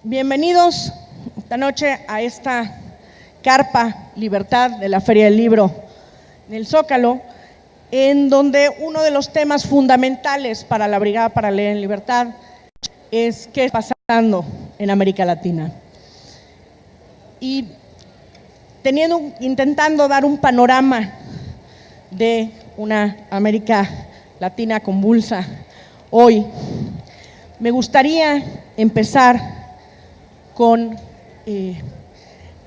Bienvenidos esta noche a esta Carpa Libertad de la Feria del Libro en el Zócalo, en donde uno de los temas fundamentales para la Brigada para Leer en Libertad es qué está pasando en América Latina. Y intentando dar un panorama de una América Latina convulsa hoy, me gustaría empezar con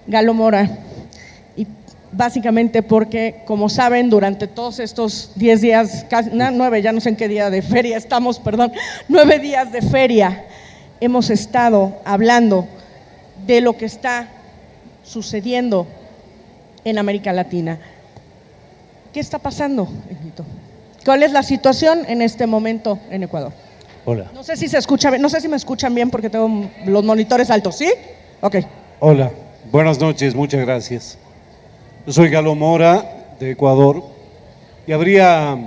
Galo Mora, y básicamente porque, como saben, durante todos estos 10 días, casi 9, ya no sé en qué día de feria estamos, perdón, 9 días de feria, hemos estado hablando de lo que está sucediendo en América Latina. ¿Qué está pasando, Benito? ¿Cuál es la situación en este momento en Ecuador? Hola. No sé si se escucha bien, no sé si me escuchan bien porque tengo los monitores altos, ¿sí? Ok. Hola, buenas noches, muchas gracias. Yo soy Galo Mora, de Ecuador, y habría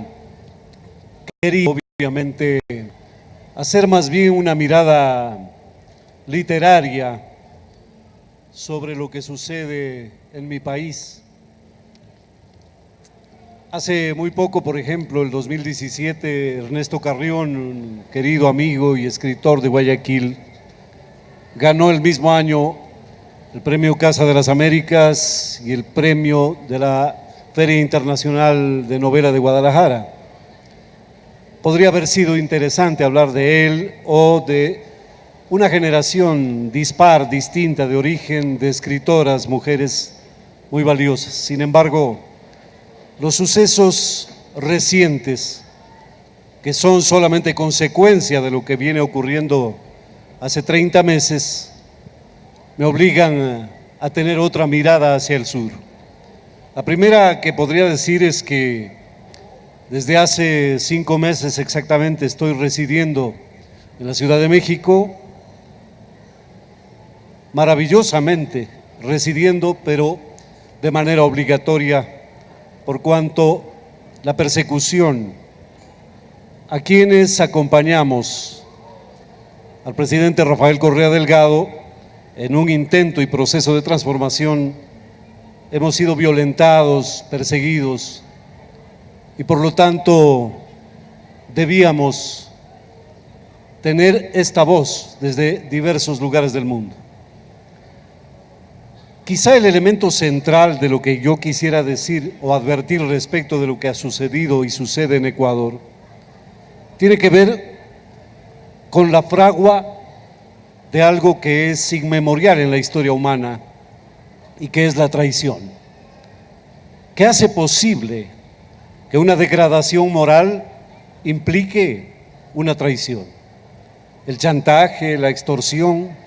querido, obviamente, hacer más bien una mirada literaria sobre lo que sucede en mi país. Hace muy poco, por ejemplo, el 2017, Ernesto Carrión, un querido amigo y escritor de Guayaquil, ganó el mismo año el Premio Casa de las Américas y el premio de la Feria Internacional de Novela de Guadalajara. Podría haber sido interesante hablar de él o de una generación dispar, distinta, de origen de escritoras, mujeres muy valiosas. Sin embargo, los sucesos recientes, que son solamente consecuencia de lo que viene ocurriendo hace 30 meses, me obligan a tener otra mirada hacia el sur. La primera que podría decir es que desde hace 5 meses exactamente estoy residiendo en la Ciudad de México, maravillosamente residiendo, pero de manera obligatoria, por cuanto la persecución a quienes acompañamos al presidente Rafael Correa Delgado en un intento y proceso de transformación, hemos sido violentados, perseguidos, y por lo tanto debíamos tener esta voz desde diversos lugares del mundo. Quizá el elemento central de lo que yo quisiera decir o advertir respecto de lo que ha sucedido y sucede en Ecuador tiene que ver con la fragua de algo que es inmemorial en la historia humana y que es la traición, que hace posible que una degradación moral implique una traición. El chantaje, la extorsión,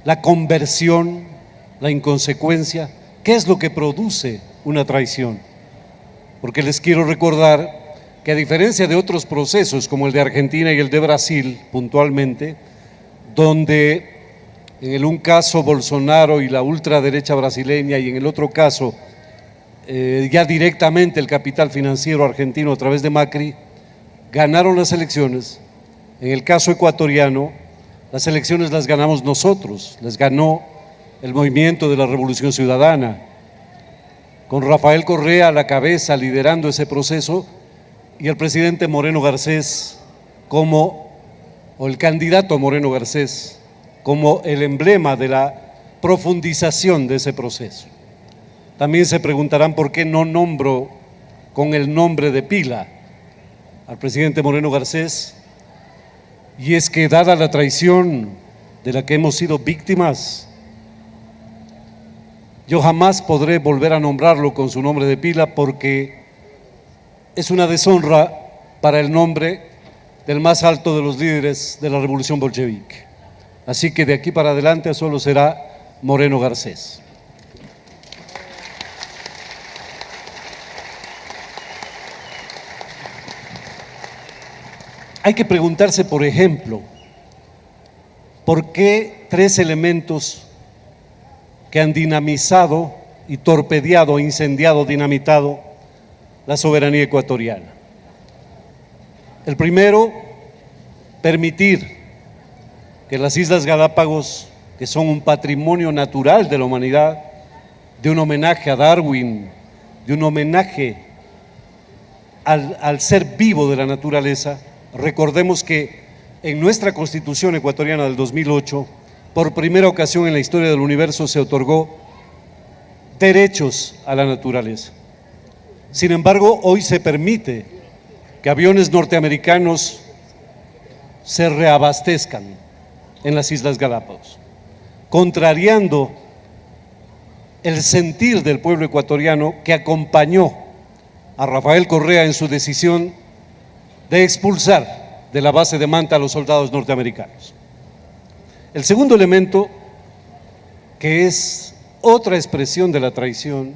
la conversión, la inconsecuencia. ¿Qué es lo que produce una traición? Porque les quiero recordar que, a diferencia de otros procesos como el de Argentina y el de Brasil puntualmente, donde en el un caso Bolsonaro y la ultraderecha brasileña, y en el otro caso ya directamente el capital financiero argentino a través de Macri, ganaron las elecciones, en el caso ecuatoriano las elecciones las ganamos nosotros, las ganó el movimiento de la Revolución Ciudadana, con Rafael Correa a la cabeza liderando ese proceso y el presidente Moreno Garcés o el candidato Moreno Garcés como el emblema de la profundización de ese proceso. También se preguntarán por qué no nombro con el nombre de pila al presidente Moreno Garcés. Y es que, dada la traición de la que hemos sido víctimas, yo jamás podré volver a nombrarlo con su nombre de pila, porque es una deshonra para el nombre del más alto de los líderes de la revolución bolchevique. Así que de aquí para adelante solo será Moreno Garcés. Hay que preguntarse, por ejemplo, ¿por qué 3 elementos que han dinamizado y torpedeado, incendiado, dinamitado la soberanía ecuatoriana? El primero, permitir que las Islas Galápagos, que son un patrimonio natural de la humanidad, de un homenaje a Darwin, de un homenaje al ser vivo de la naturaleza. Recordemos que en nuestra Constitución ecuatoriana del 2008, por primera ocasión en la historia del universo se otorgó derechos a la naturaleza. Sin embargo, hoy se permite que aviones norteamericanos se reabastezcan en las Islas Galápagos, contrariando el sentir del pueblo ecuatoriano que acompañó a Rafael Correa en su decisión de expulsar de la base de Manta a los soldados norteamericanos. El segundo elemento, que es otra expresión de la traición,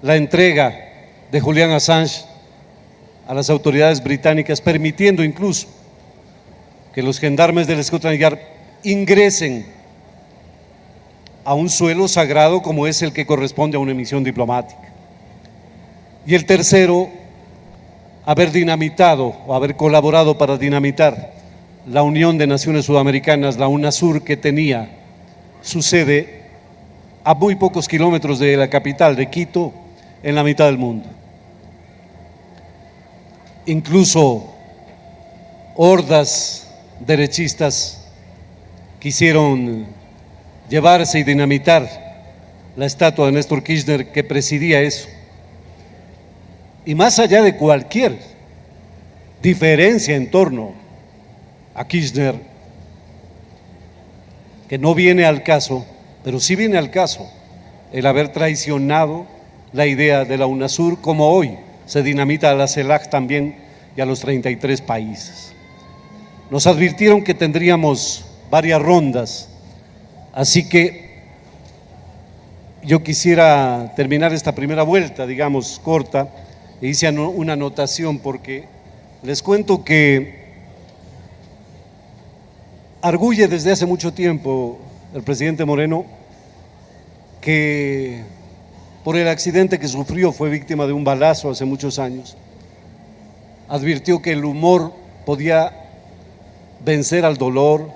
la entrega de Julian Assange a las autoridades británicas, permitiendo incluso que los gendarmes del Scotland Yard ingresen a un suelo sagrado como es el que corresponde a una misión diplomática. Y el tercero, haber dinamitado o haber colaborado para dinamitar la Unión de Naciones Sudamericanas, la UNASUR, que tenía su sede a muy pocos kilómetros de la capital de Quito, en la mitad del mundo. Incluso hordas derechistas quisieron llevarse y dinamitar la estatua de Néstor Kirchner que presidía eso. Y más allá de cualquier diferencia en torno a Kirchner, que no viene al caso, pero sí viene al caso el haber traicionado la idea de la UNASUR, como hoy se dinamita a la CELAC también y a los 33 países. Nos advirtieron que tendríamos varias rondas, así que yo quisiera terminar esta primera vuelta, digamos, corta, e hice una anotación porque les cuento que arguye desde hace mucho tiempo el presidente Moreno que por el accidente que sufrió fue víctima de un balazo hace muchos años. Advirtió que el humor podía vencer al dolor,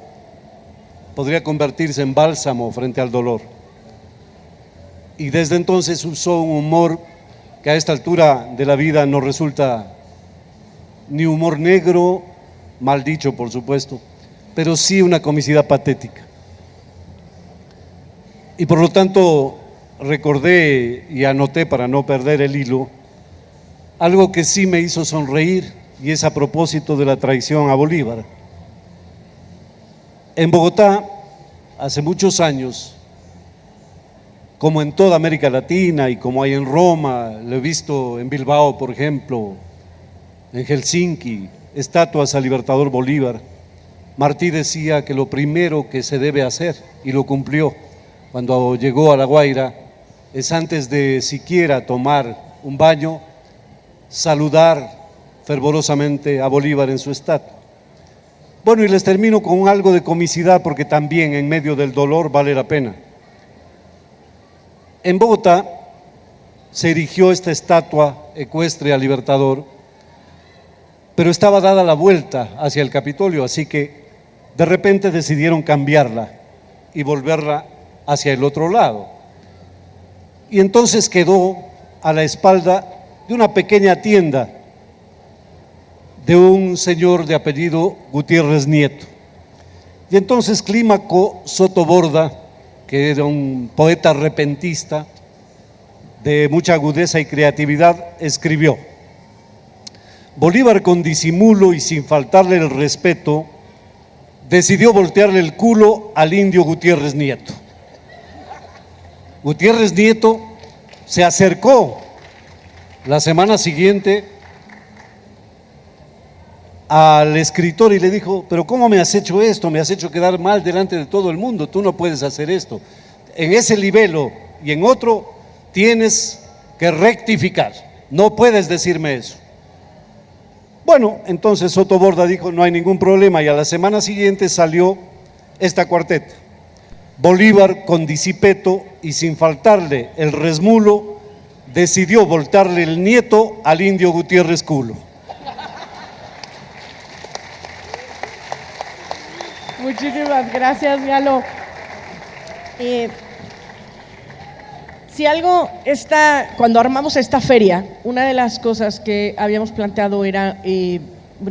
podría convertirse en bálsamo frente al dolor. Y desde entonces usó un humor que a esta altura de la vida no resulta ni humor negro, mal dicho por supuesto, pero sí una comicidad patética. Y por lo tanto recordé y anoté, para no perder el hilo, algo que sí me hizo sonreír, y es a propósito de la traición a Bolívar. En Bogotá, hace muchos años, como en toda América Latina y como hay en Roma, lo he visto en Bilbao, por ejemplo, en Helsinki, estatuas al Libertador Bolívar. Martí decía que lo primero que se debe hacer, y lo cumplió cuando llegó a La Guaira, es antes de siquiera tomar un baño, saludar fervorosamente a Bolívar en su estatua. Bueno, y les termino con algo de comicidad porque también en medio del dolor vale la pena. En Bogotá se erigió esta estatua ecuestre al Libertador, pero estaba dada la vuelta hacia el Capitolio, así que de repente decidieron cambiarla y volverla hacia el otro lado. Y entonces quedó a la espalda de una pequeña tienda de un señor de apellido Gutiérrez Nieto. Y entonces Clímaco Sotoborda, que era un poeta repentista de mucha agudeza y creatividad, escribió: Bolívar, con disimulo y sin faltarle el respeto, decidió voltearle el culo al indio Gutiérrez Nieto. Gutiérrez Nieto se acercó la semana siguiente al escritor y le dijo: pero ¿cómo me has hecho esto? Me has hecho quedar mal delante de todo el mundo, tú no puedes hacer esto. En ese libelo y en otro tienes que rectificar, no puedes decirme eso. Bueno, entonces Sotoborda dijo: no hay ningún problema, y a la semana siguiente salió esta cuarteta: Bolívar, con disipeto y sin faltarle el resmulo, decidió voltarle el nieto al indio Gutiérrez culo. Muchísimas gracias, Galo. Si algo está, cuando armamos esta feria, una de las cosas que habíamos planteado era,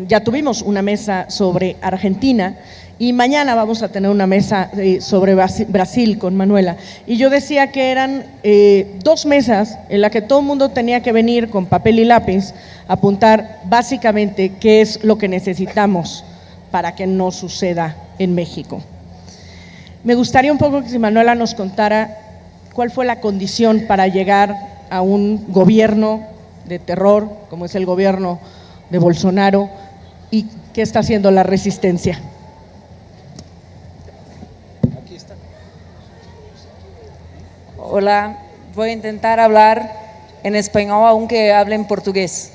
ya tuvimos una mesa sobre Argentina y mañana vamos a tener una mesa sobre Brasil con Manuela. Y yo decía que eran 2 mesas en las que todo el mundo tenía que venir con papel y lápiz a apuntar básicamente qué es lo que necesitamos para que no suceda en México. Me gustaría un poco que si Manuela nos contara cuál fue la condición para llegar a un gobierno de terror, como es el gobierno de Bolsonaro, y qué está haciendo la resistencia. Hola, voy a intentar hablar en español aunque hable en portugués.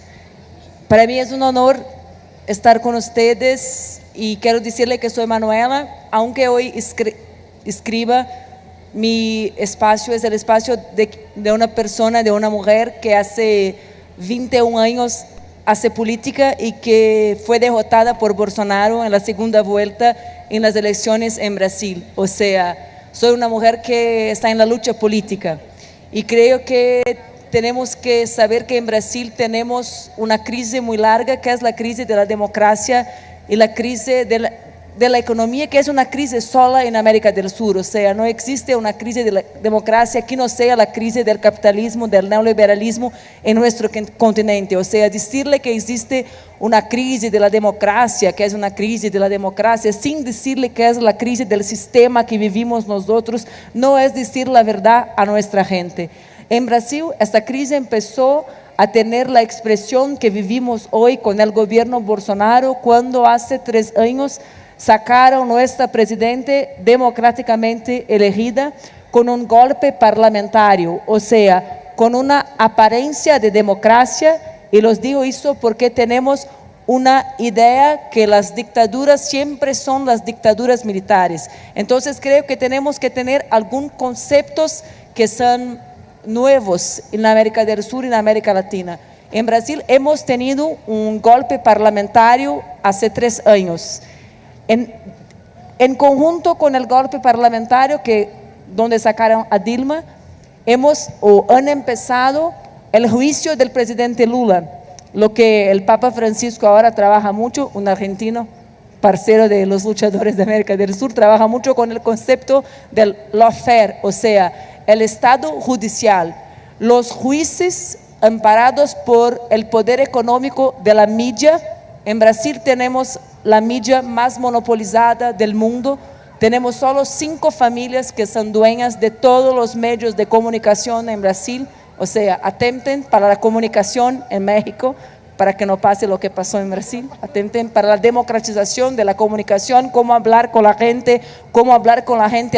Para mí es un honor estar con ustedes y quiero decirle que soy Manuela, aunque hoy escriba, mi espacio es el espacio de una persona, de una mujer que hace 21 años hace política y que fue derrotada por Bolsonaro en la segunda vuelta en las elecciones en Brasil. O sea, soy una mujer que está en la lucha política y creo que tenemos que saber que en Brasil tenemos una crisis muy larga, que es la crisis de la democracia y la crisis de la economía, que es una crisis sola en América del Sur. O sea, no existe una crisis de la democracia que no sea la crisis del capitalismo, del neoliberalismo en nuestro continente. O sea, decirle que existe una crisis de la democracia, que es una crisis de la democracia, sin decirle que es la crisis del sistema que vivimos nosotros, no es decir la verdad a nuestra gente. En Brasil, esta crisis empezó a tener la expresión que vivimos hoy con el gobierno Bolsonaro, cuando hace 3 años sacaron nuestra presidente democráticamente elegida con un golpe parlamentario, o sea, con una apariencia de democracia, y los digo eso porque tenemos una idea que las dictaduras siempre son las dictaduras militares. Entonces creo que tenemos que tener algunos conceptos que son nuevos en América del Sur y en América Latina. En Brasil hemos tenido un golpe parlamentario hace 3 años. En conjunto con el golpe parlamentario donde sacaron a Dilma, han empezado el juicio del presidente Lula, lo que el Papa Francisco ahora trabaja mucho, un argentino, parcero de los luchadores de América del Sur, trabaja mucho con el concepto del lawfare, o sea, el Estado judicial, los jueces amparados por el poder económico de la media. En Brasil tenemos la media más monopolizada del mundo. Tenemos solo 5 familias que son dueñas de todos los medios de comunicación en Brasil. O sea, atenten para la comunicación en México, para que no pase lo que pasó en Brasil. Atenten para la democratización de la comunicación, cómo hablar con la gente,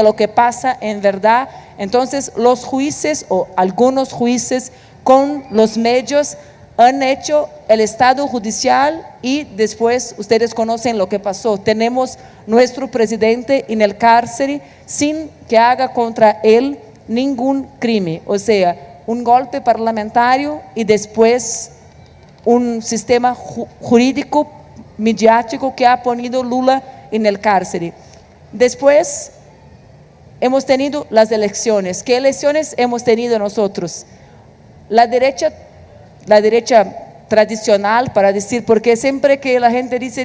lo que pasa en verdad. Entonces, los jueces o algunos jueces con los medios han hecho el Estado judicial y después ustedes conocen lo que pasó. Tenemos nuestro presidente en el cárcel sin que haga contra él ningún crimen. O sea, un golpe parlamentario y después un sistema jurídico mediático que ha ponido Lula en el cárcel. Después hemos tenido las elecciones. ¿Qué elecciones hemos tenido nosotros? La derecha tradicional, para decir, porque siempre que la gente dice,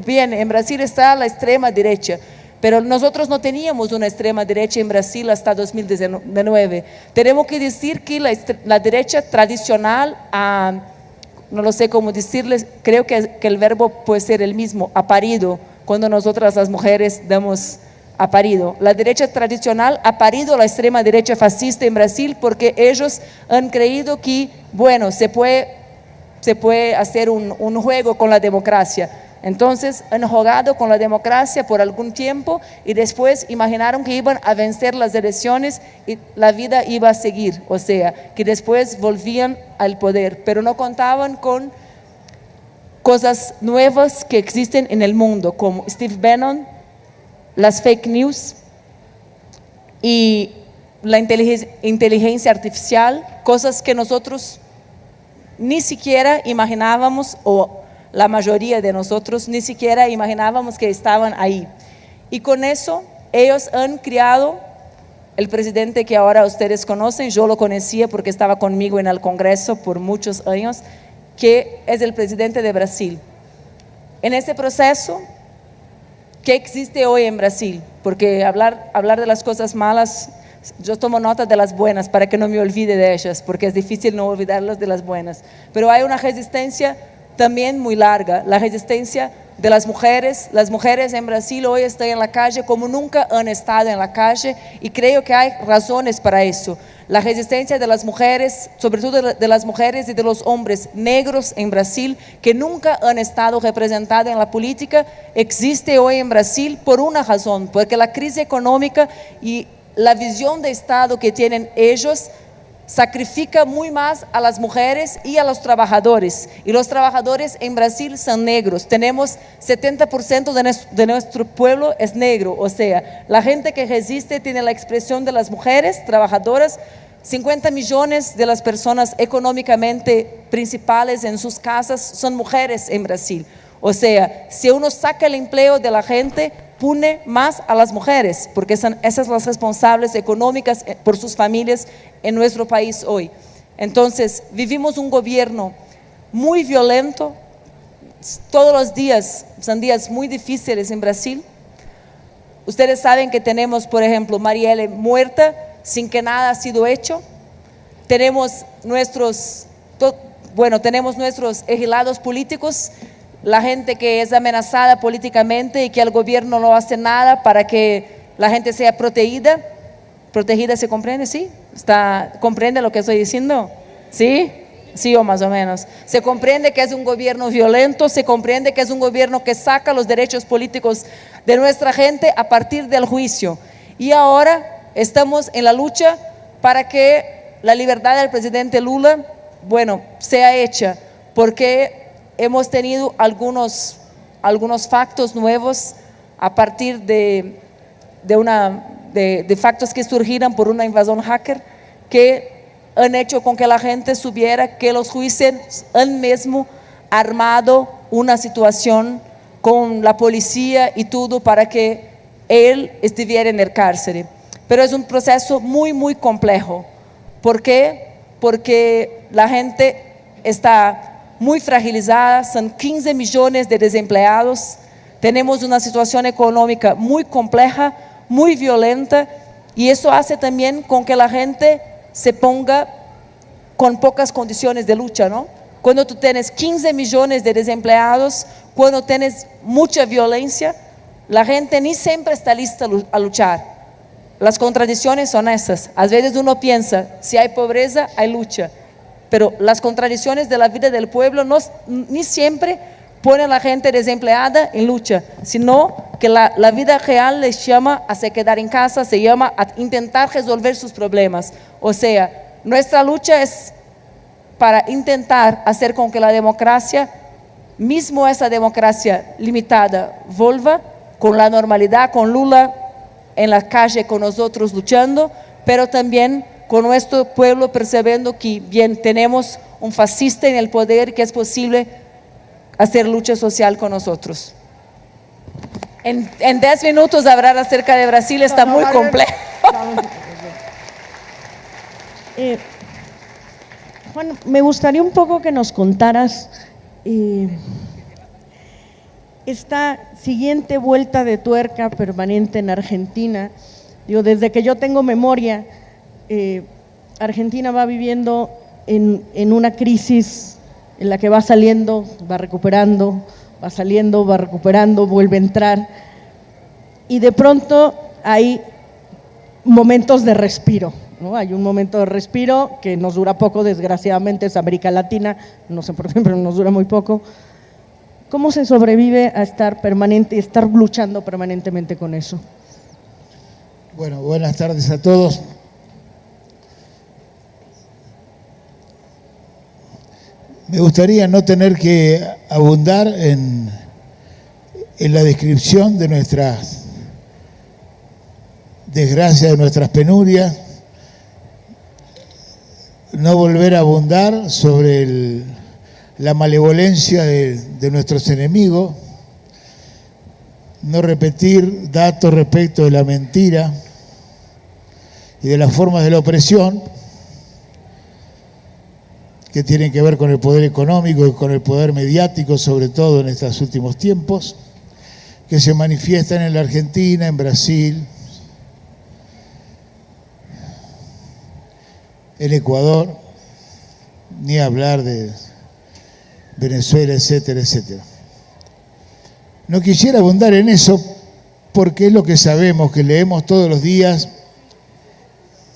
bien, en Brasil está la extrema derecha, pero nosotros no teníamos una extrema derecha en Brasil hasta 2019. Tenemos que decir que la derecha tradicional, no lo sé cómo decirles, creo que el verbo puede ser el mismo, ha parido, cuando nosotras las mujeres damos ha parido. La derecha tradicional ha parido la extrema derecha fascista en Brasil porque ellos han creído que, bueno, se puede hacer un juego con la democracia. Entonces han jugado con la democracia por algún tiempo y después imaginaron que iban a vencer las elecciones y la vida iba a seguir. O sea, que después volvían al poder, pero no contaban con cosas nuevas que existen en el mundo, como Steve Bannon, las fake news y la inteligencia artificial, cosas que nosotros ni siquiera imaginábamos, o la mayoría de nosotros ni siquiera imaginábamos que estaban ahí. Y con eso ellos han creado el presidente que ahora ustedes conocen. Yo lo conocía porque estaba conmigo en el Congreso por muchos años, que es el presidente de Brasil. En ese proceso, ¿qué existe hoy en Brasil? Porque hablar de las cosas malas, yo tomo nota de las buenas para que no me olvide de ellas, porque es difícil no olvidarlas de las buenas. Pero hay una resistencia también muy larga, la resistencia de las mujeres. Las mujeres en Brasil hoy están en la calle como nunca han estado en la calle, y creo que hay razones para eso. La resistencia de las mujeres, sobre todo de las mujeres y de los hombres negros en Brasil, que nunca han estado representados en la política, existe hoy en Brasil por una razón, porque la crisis económica y la visión de Estado que tienen ellos sacrifica muy más a las mujeres y a los trabajadores. Y los trabajadores en Brasil son negros. Tenemos 70% de nuestro pueblo es negro. O sea, la gente que resiste tiene la expresión de las mujeres trabajadoras. 50 millones de las personas económicamente principales en sus casas son mujeres en Brasil. O sea, si uno saca el empleo de la gente, pune más a las mujeres, porque son esas las responsables económicas por sus familias en nuestro país hoy. Entonces, vivimos un gobierno muy violento. Todos los días son días muy difíciles en Brasil. Ustedes saben que tenemos, por ejemplo, Marielle muerta sin que nada ha sido hecho. Tenemos nuestros exilados políticos, la gente que es amenazada políticamente y que el gobierno no hace nada para que la gente sea protegida. ¿Protegida se comprende? ¿Sí? ¿Comprende lo que estoy diciendo? ¿Sí? Sí, o más o menos. Se comprende que es un gobierno violento, se comprende que es un gobierno que saca los derechos políticos de nuestra gente a partir del juicio. Y ahora estamos en la lucha para que la libertad del presidente Lula, sea hecha, porque hemos tenido algunos factos nuevos a partir de factos que surgieron por una invasión hacker, que han hecho con que la gente supiera que los jueces han mismo armado una situación con la policía y todo para que él estuviera en el cárcel. Pero es un proceso muy, muy complejo. ¿Por qué? Porque la gente está muy fragilizada, son 15 millones de desempleados, tenemos una situación económica muy compleja, muy violenta, y eso hace también con que la gente se ponga con pocas condiciones de lucha, ¿no? Cuando tú tienes 15 millones de desempleados, cuando tienes mucha violencia, la gente ni siempre está lista a luchar. Las contradicciones son esas. A veces uno piensa, si hay pobreza, hay lucha. Pero las contradicciones de la vida del pueblo ni siempre ponen a la gente desempleada en lucha, sino que la vida real les llama a se quedar en casa, se llama a intentar resolver sus problemas. O sea, nuestra lucha es para intentar hacer con que la democracia, mismo esa democracia limitada, vuelva con la normalidad, con Lula en la calle con nosotros luchando, pero también con nuestro pueblo percibiendo que bien tenemos un fascista en el poder, que es posible hacer lucha social con nosotros. En 10 minutos hablar acerca de Brasil está muy complejo. Juan, me gustaría un poco que nos contaras esta siguiente vuelta de tuerca permanente en Argentina. Desde que yo tengo memoria, Argentina va viviendo en una crisis en la que va saliendo, va recuperando, va saliendo, va recuperando, vuelve a entrar, y de pronto hay momentos de respiro, ¿no? Hay un momento de respiro que nos dura poco, desgraciadamente es América Latina, no sé por qué, pero nos dura muy poco. ¿Cómo se sobrevive a estar luchando permanentemente con eso? Bueno, buenas tardes a todos. Me gustaría no tener que abundar en la descripción de nuestras desgracias, de nuestras penurias, no volver a abundar sobre la malevolencia de nuestros enemigos, no repetir datos respecto de la mentira y de las formas de la opresión que tienen que ver con el poder económico y con el poder mediático, sobre todo en estos últimos tiempos, que se manifiestan en la Argentina, en Brasil, en Ecuador, ni hablar de Venezuela, etcétera, etcétera. No quisiera abundar en eso porque es lo que sabemos, que leemos todos los días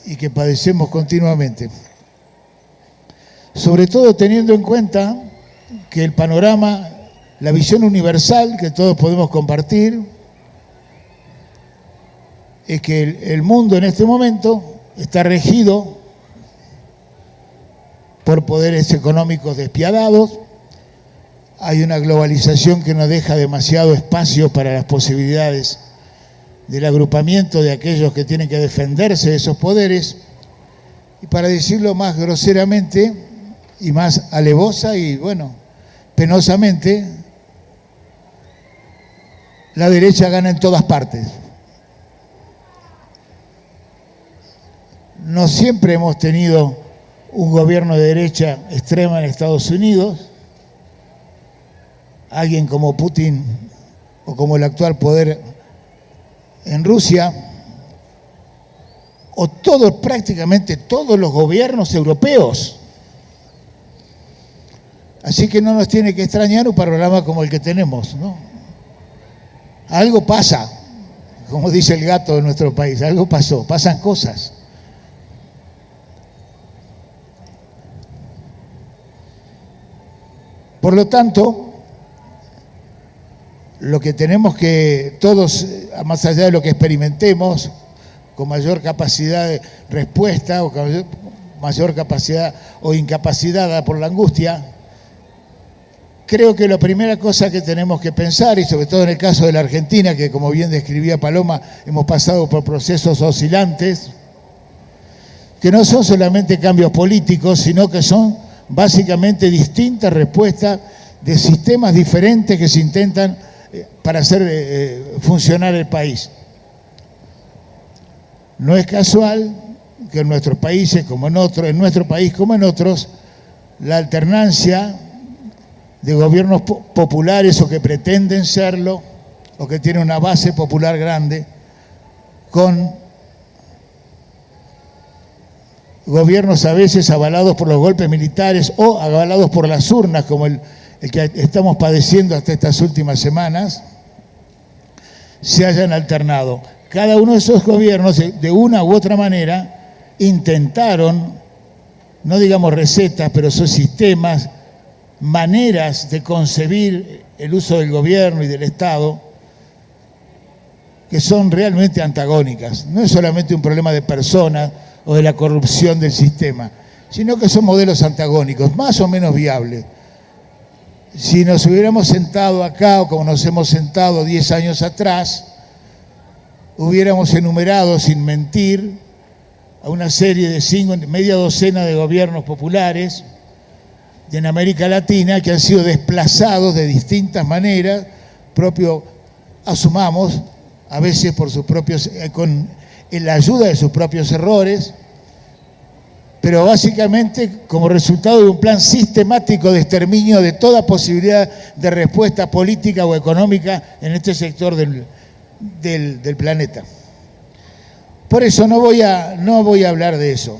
y que padecemos continuamente. Sobre todo teniendo en cuenta que el panorama, la visión universal que todos podemos compartir, es que el mundo en este momento está regido por poderes económicos despiadados. Hay una globalización que no deja demasiado espacio para las posibilidades del agrupamiento de aquellos que tienen que defenderse de esos poderes. Y para decirlo más groseramente y más alevosa y, bueno, penosamente, la derecha gana en todas partes. No siempre hemos tenido un gobierno de derecha extrema en Estados Unidos. Alguien como Putin o como el actual poder en Rusia, o prácticamente todos los gobiernos europeos. Así que no nos tiene que extrañar un panorama como el que tenemos, ¿no? Algo pasa, como dice el gato de nuestro país, algo pasó, pasan cosas. Por lo tanto, lo que tenemos que todos, más allá de lo que experimentemos, con mayor capacidad de respuesta o con mayor capacidad o incapacidad por la angustia, creo que la primera cosa que tenemos que pensar, y sobre todo en el caso de la Argentina, que como bien describía Paloma, hemos pasado por procesos oscilantes, que no son solamente cambios políticos, sino que son básicamente distintas respuestas de sistemas diferentes que se intentan para hacer funcionar el país. No es casual que en nuestros países como en otros, en nuestro país como en otros, la alternancia de gobiernos populares o que pretenden serlo o que tienen una base popular grande con gobiernos a veces avalados por los golpes militares o avalados por las urnas, como el que estamos padeciendo hasta estas últimas semanas, se hayan alternado. Cada uno de esos gobiernos, de una u otra manera, intentaron, no digamos recetas, pero son sistemas, maneras de concebir el uso del gobierno y del Estado que son realmente antagónicas. No es solamente un problema de personas o de la corrupción del sistema, sino que son modelos antagónicos, más o menos viables. Si nos hubiéramos sentado acá, o como nos hemos sentado 10 años atrás, hubiéramos enumerado, sin mentir, a una serie de media docena de gobiernos populares en América Latina que han sido desplazados de distintas maneras, asumamos, a veces por sus propios, con la ayuda de sus propios errores, pero básicamente como resultado de un plan sistemático de exterminio de toda posibilidad de respuesta política o económica en este sector del planeta. Por eso no voy a hablar de eso.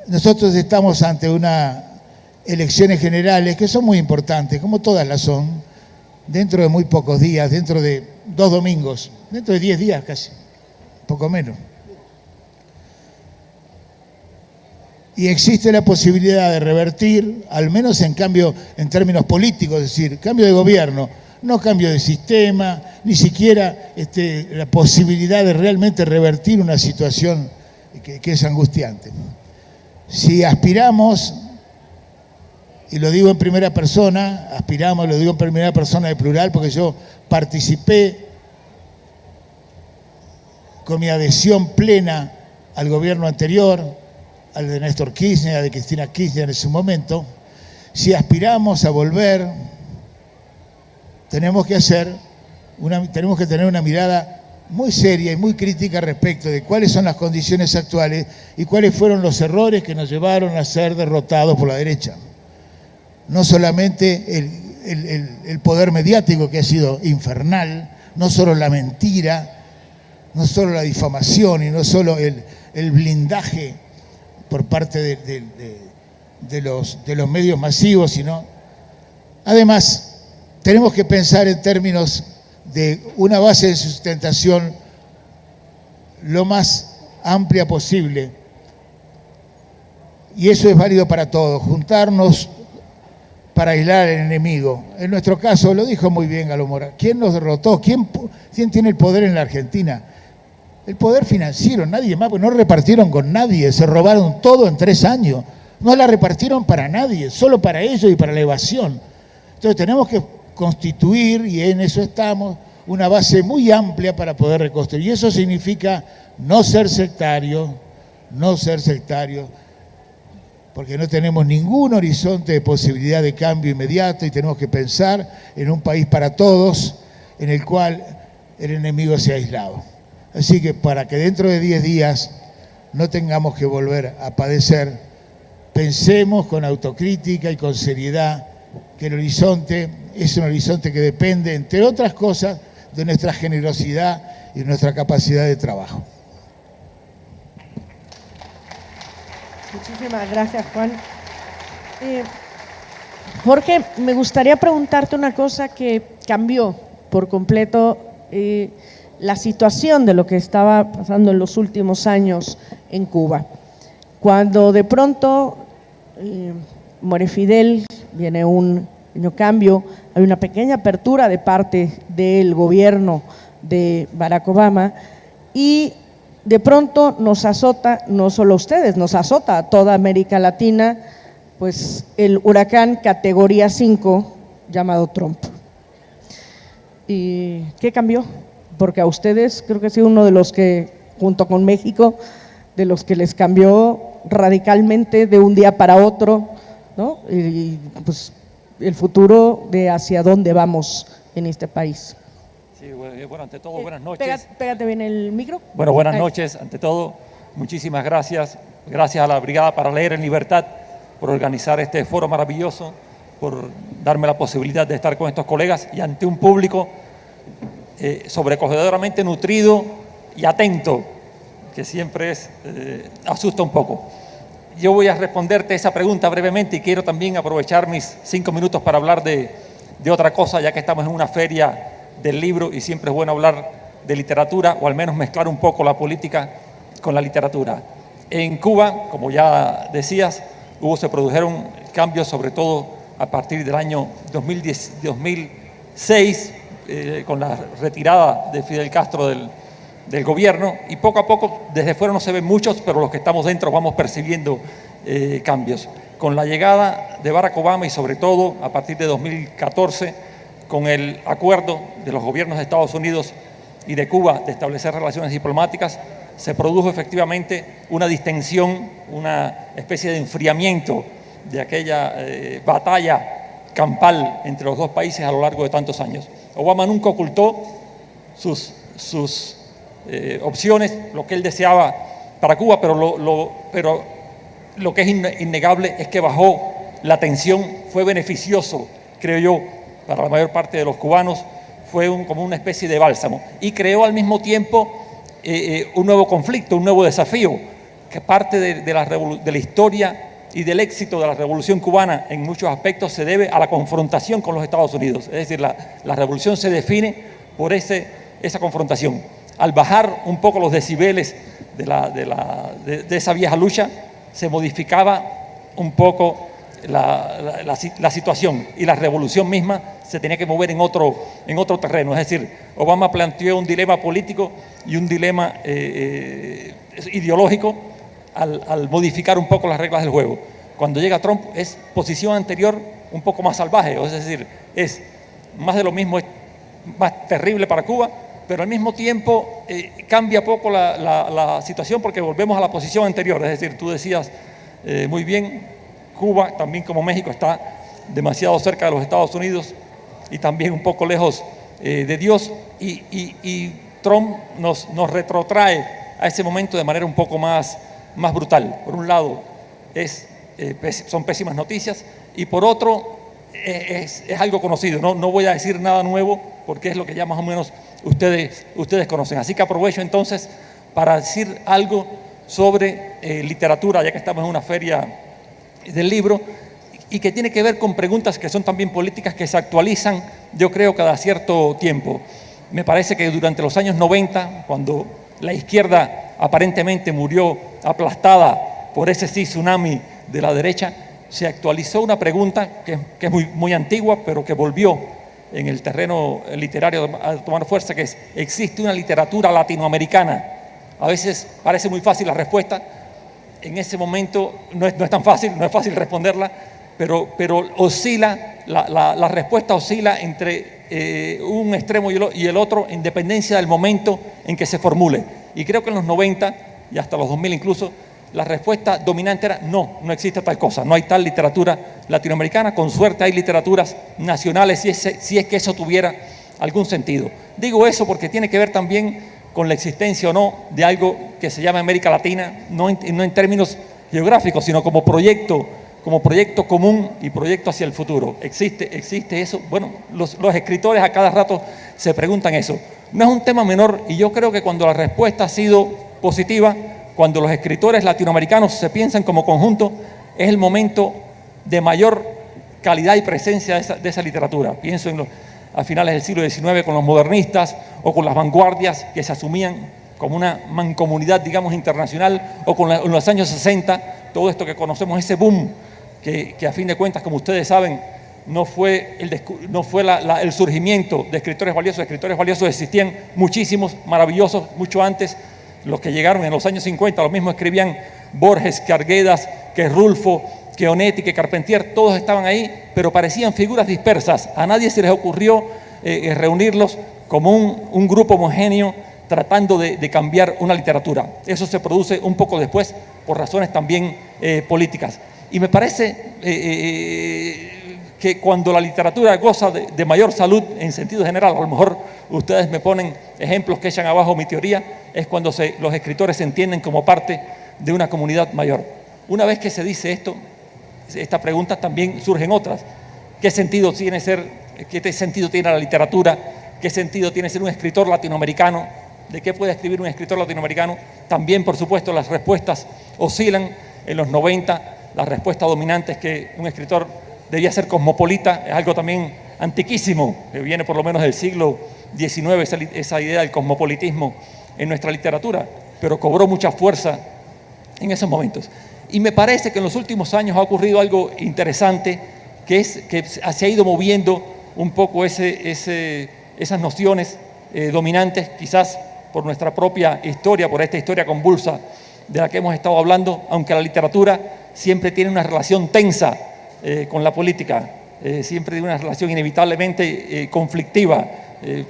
Nosotros estamos ante unas elecciones generales que son muy importantes, como todas las son, dentro de muy pocos días, dentro de 2 domingos, dentro de 10 días casi, poco menos. Y existe la posibilidad de revertir, al menos en cambio, en términos políticos, es decir, cambio de gobierno, no cambio de sistema, ni siquiera la posibilidad de realmente revertir una situación que es angustiante. Si aspiramos, y lo digo en primera persona, lo digo en primera persona de plural, porque yo participé con mi adhesión plena al gobierno anterior, al de Néstor Kirchner, al de Cristina Kirchner en su momento, si aspiramos a volver tenemos que tener una mirada muy seria y muy crítica respecto de cuáles son las condiciones actuales y cuáles fueron los errores que nos llevaron a ser derrotados por la derecha. No solamente el poder mediático, que ha sido infernal, no solo la mentira, no solo la difamación y no solo el blindaje por parte de los medios masivos, sino además tenemos que pensar en términos de una base de sustentación lo más amplia posible. Y eso es válido para todos, juntarnos para aislar al enemigo. En nuestro caso, lo dijo muy bien Galo Mora, ¿quién nos derrotó? ¿Quién tiene el poder en la Argentina? El poder financiero, nadie más, porque no repartieron con nadie, se robaron todo en 3 años. No la repartieron para nadie, solo para ellos y para la evasión. Entonces tenemos que constituir, y en eso estamos, una base muy amplia para poder reconstruir. Y eso significa no ser sectarios, porque no tenemos ningún horizonte de posibilidad de cambio inmediato y tenemos que pensar en un país para todos, en el cual el enemigo sea aislado. Así que para que dentro de 10 días no tengamos que volver a padecer, pensemos con autocrítica y con seriedad que el horizonte es un horizonte que depende, entre otras cosas, de nuestra generosidad y nuestra capacidad de trabajo. Muchísimas gracias, Juan. Jorge, me gustaría preguntarte una cosa que cambió por completo la situación de lo que estaba pasando en los últimos años en Cuba. Cuando de pronto muere Fidel, viene un pequeño cambio, hay una pequeña apertura de parte del gobierno de Barack Obama y de pronto nos azota, no solo a ustedes, nos azota a toda América Latina, pues el huracán categoría 5 llamado Trump. ¿Y qué cambió? Porque a ustedes creo que ha sido uno de los que, junto con México, de los que les cambió radicalmente de un día para otro, ¿no? Y pues el futuro de hacia dónde vamos en este país. Sí, bueno, ante todo, buenas noches. Pégate bien el micro. Bueno, buenas noches. Ante todo, muchísimas gracias. Gracias a la Brigada para Leer en Libertad por organizar este foro maravilloso, por darme la posibilidad de estar con estos colegas y ante un público sobrecogedoramente nutrido y atento, que siempre asusta un poco. Yo voy a responderte esa pregunta brevemente y quiero también aprovechar mis 5 minutos para hablar de otra cosa, ya que estamos en una feria del libro y siempre es bueno hablar de literatura o al menos mezclar un poco la política con la literatura. En Cuba, como ya decías, se produjeron cambios, sobre todo a partir del año 2006, con la retirada de Fidel Castro del gobierno, y poco a poco, desde fuera no se ven muchos, pero los que estamos dentro vamos percibiendo cambios. Con la llegada de Barack Obama y sobre todo a partir de 2014, con el acuerdo de los gobiernos de Estados Unidos y de Cuba de establecer relaciones diplomáticas, se produjo efectivamente una distensión, una especie de enfriamiento de aquella batalla campal entre los dos países a lo largo de tantos años. Obama nunca ocultó sus opciones, lo que él deseaba para Cuba, pero lo que es innegable es que bajó la tensión, fue beneficioso, creo yo, para la mayor parte de los cubanos, fue como una especie de bálsamo y creó al mismo tiempo un nuevo conflicto, un nuevo desafío, que parte de la historia y del éxito de la revolución cubana en muchos aspectos se debe a la confrontación con los Estados Unidos. Es decir, la revolución se define por esa confrontación. Al bajar un poco los decibeles de esa vieja lucha, se modificaba un poco la situación y la revolución misma se tenía que mover en otro terreno. Es decir, Obama planteó un dilema político y un dilema ideológico al modificar un poco las reglas del juego. Cuando llega Trump es posición anterior un poco más salvaje, es decir, es más de lo mismo, es más terrible para Cuba, pero al mismo tiempo cambia poco la situación porque volvemos a la posición anterior. Es decir, tú decías muy bien, Cuba, también como México, está demasiado cerca de los Estados Unidos y también un poco lejos de Dios, y Trump nos retrotrae a ese momento de manera un poco más brutal. Por un lado, son pésimas noticias, y por otro, es algo conocido. No voy a decir nada nuevo, porque es lo que ya más o menos ustedes conocen. Así que aprovecho entonces para decir algo sobre literatura, ya que estamos en una feria del libro, y que tiene que ver con preguntas que son también políticas, que se actualizan, yo creo, cada cierto tiempo. Me parece que durante los años 90, cuando la izquierda aparentemente murió aplastada por ese tsunami de la derecha, se actualizó una pregunta que es muy antigua, pero que volvió en el terreno literario a tomar fuerza, que es: ¿existe una literatura latinoamericana? A veces parece muy fácil la respuesta. En ese momento no es tan fácil, no es fácil responderla, pero oscila, la respuesta oscila entre un extremo y el otro, en dependencia del momento en que se formule. Y creo que en los 90 y hasta los 2000 incluso, la respuesta dominante era: no existe tal cosa, no hay tal literatura latinoamericana. Con suerte hay literaturas nacionales, si es que eso tuviera algún sentido. Digo eso porque tiene que ver también con la existencia o no de algo que se llama América Latina, no en términos geográficos, sino como proyecto común y proyecto hacia el futuro. ¿Existe eso? Bueno, los escritores a cada rato se preguntan eso. No es un tema menor, y yo creo que cuando la respuesta ha sido positiva, cuando los escritores latinoamericanos se piensan como conjunto, es el momento de mayor calidad y presencia de esa literatura. Pienso a finales del siglo XIX con los modernistas, o con las vanguardias que se asumían como una mancomunidad, digamos, internacional, o en los años 60, todo esto que conocemos, ese boom que a fin de cuentas, como ustedes saben, no fue el surgimiento de escritores valiosos. Escritores valiosos existían muchísimos, maravillosos, mucho antes. Los que llegaron en los años 50, los mismos escribían Borges, que Arguedas, que Rulfo, que Onetti, que Carpentier, todos estaban ahí, pero parecían figuras dispersas. A nadie se les ocurrió reunirlos como un grupo homogéneo, tratando de cambiar una literatura. Eso se produce un poco después, por razones también políticas. Y me parece que cuando la literatura goza de mayor salud en sentido general, a lo mejor ustedes me ponen ejemplos que echan abajo mi teoría, es cuando los escritores se entienden como parte de una comunidad mayor. Una vez que se dice esto, esta pregunta, también surgen otras. ¿Qué sentido tiene la literatura? ¿Qué sentido tiene ser un escritor latinoamericano? ¿De qué puede escribir un escritor latinoamericano? También, por supuesto, las respuestas oscilan. En los 90, la respuesta dominante es que un escritor debía ser cosmopolita. Es algo también antiquísimo, que viene por lo menos del siglo XIX, esa idea del cosmopolitismo en nuestra literatura, pero cobró mucha fuerza en esos momentos. Y me parece que en los últimos años ha ocurrido algo interesante, que se ha ido moviendo un poco esas nociones dominantes, quizás por nuestra propia historia, por esta historia convulsa de la que hemos estado hablando, aunque la literatura siempre tiene una relación tensa con la política, siempre tiene una relación inevitablemente conflictiva,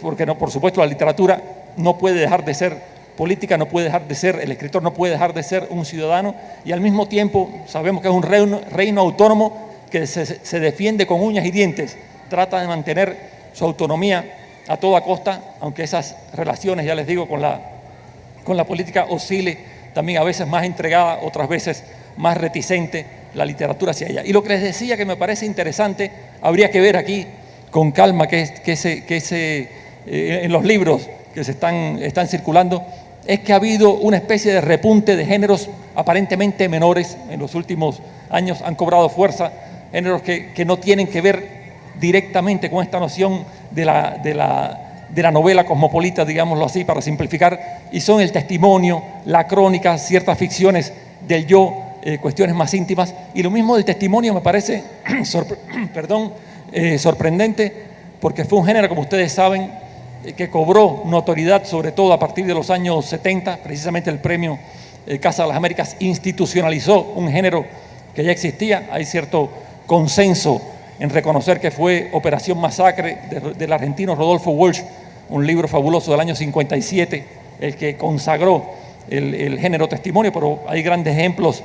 porque por supuesto la literatura no puede dejar de ser política, no puede dejar de ser, el escritor no puede dejar de ser un ciudadano, y al mismo tiempo sabemos que es un reino autónomo que se defiende con uñas y dientes, trata de mantener su autonomía a toda costa, aunque esas relaciones, ya les digo, con la política oscile, también a veces más entregada, otras veces más reticente la literatura hacia ella. Y lo que les decía que me parece interesante, habría que ver aquí con calma en los libros que se están circulando, es que ha habido una especie de repunte de géneros aparentemente menores en los últimos años, han cobrado fuerza, géneros que no tienen que ver directamente con esta noción de la novela cosmopolita, digámoslo así, para simplificar, y son el testimonio, la crónica, ciertas ficciones del yo, cuestiones más íntimas, y lo mismo del testimonio me parece sorprendente, porque fue un género, como ustedes saben, que cobró notoriedad, sobre todo a partir de los años 70, precisamente el premio Casa de las Américas institucionalizó un género que ya existía. Hay cierto consenso en reconocer que fue Operación Masacre del argentino Rodolfo Walsh, un libro fabuloso del año 57, el que consagró el género testimonio, pero hay grandes ejemplos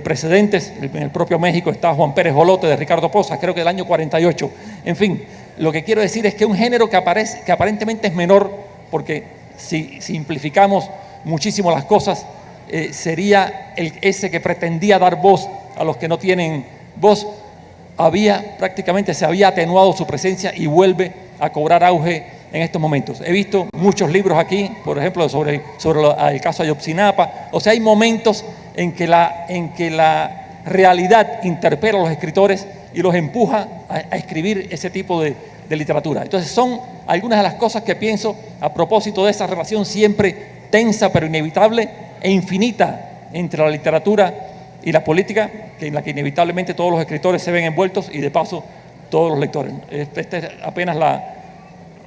precedentes. En el propio México está Juan Pérez Golote de Ricardo Posas, creo que del año 48. En fin, lo que quiero decir es que un género que aparentemente es menor, porque si simplificamos muchísimo las cosas, sería ese que pretendía dar voz a los que no tienen voz, prácticamente se había atenuado su presencia y vuelve a cobrar auge en estos momentos. He visto muchos libros aquí, por ejemplo, sobre el caso Ayotzinapa. O sea, hay momentos en que la realidad interpela a los escritores y los empuja a escribir ese tipo de literatura. Entonces son algunas de las cosas que pienso a propósito de esa relación siempre tensa pero inevitable e infinita entre la literatura y la política, en la que inevitablemente todos los escritores se ven envueltos y de paso todos los lectores. Esta es apenas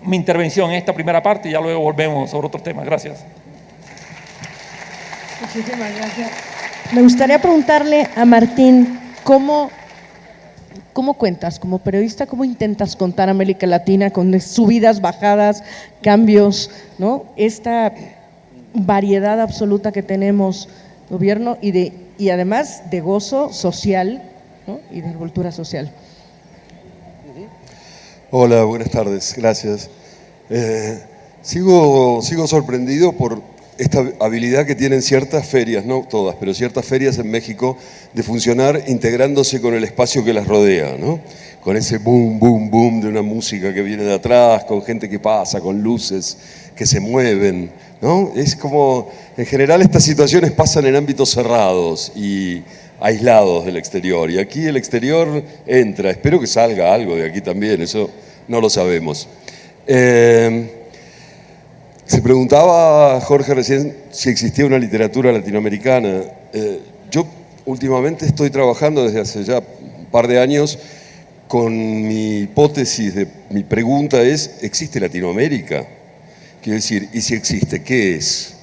mi intervención en esta primera parte y ya luego volvemos sobre otros temas. Gracias. Muchísimas gracias. Me gustaría preguntarle a Martín, ¿cómo cuentas como periodista, cómo intentas contar América Latina con subidas, bajadas, cambios, ¿no? Esta variedad absoluta que tenemos, gobierno y además de gozo social, ¿no? Y de cultura social. Hola, buenas tardes, gracias. Sigo sorprendido por esta habilidad que tienen ciertas ferias, no todas, pero ciertas ferias en México, de funcionar integrándose con el espacio que las rodea, ¿no? Con ese boom, boom, boom de una música que viene de atrás, con gente que pasa, con luces que se mueven, ¿no? Es como, en general estas situaciones pasan en ámbitos cerrados y aislados del exterior, y aquí el exterior entra. Espero que salga algo de aquí también, eso no lo sabemos. Se preguntaba Jorge recién si existía una literatura latinoamericana. Yo últimamente estoy trabajando desde hace ya un par de años con mi hipótesis, mi pregunta es: ¿existe Latinoamérica? Quiero decir, ¿y si existe, qué es?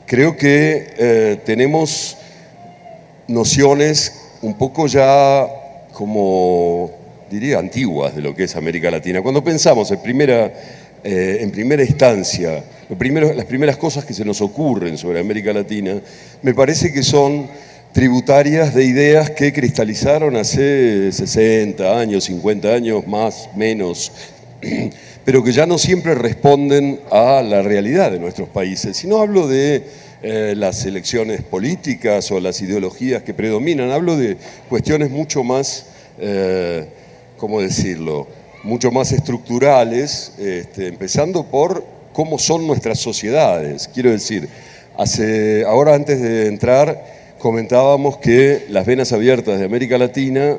Creo que tenemos nociones un poco ya, como diría, antiguas de lo que es América Latina. Cuando pensamos en primera instancia, las primeras cosas que se nos ocurren sobre América Latina, me parece que son tributarias de ideas que cristalizaron hace 60 años, 50 años, más, menos, pero que ya no siempre responden a la realidad de nuestros países. Si no hablo de las elecciones políticas o las ideologías que predominan, hablo de cuestiones mucho más, ¿cómo decirlo?, mucho más estructurales, empezando por cómo son nuestras sociedades. Quiero decir, ahora antes de entrar comentábamos que Las venas abiertas de América Latina,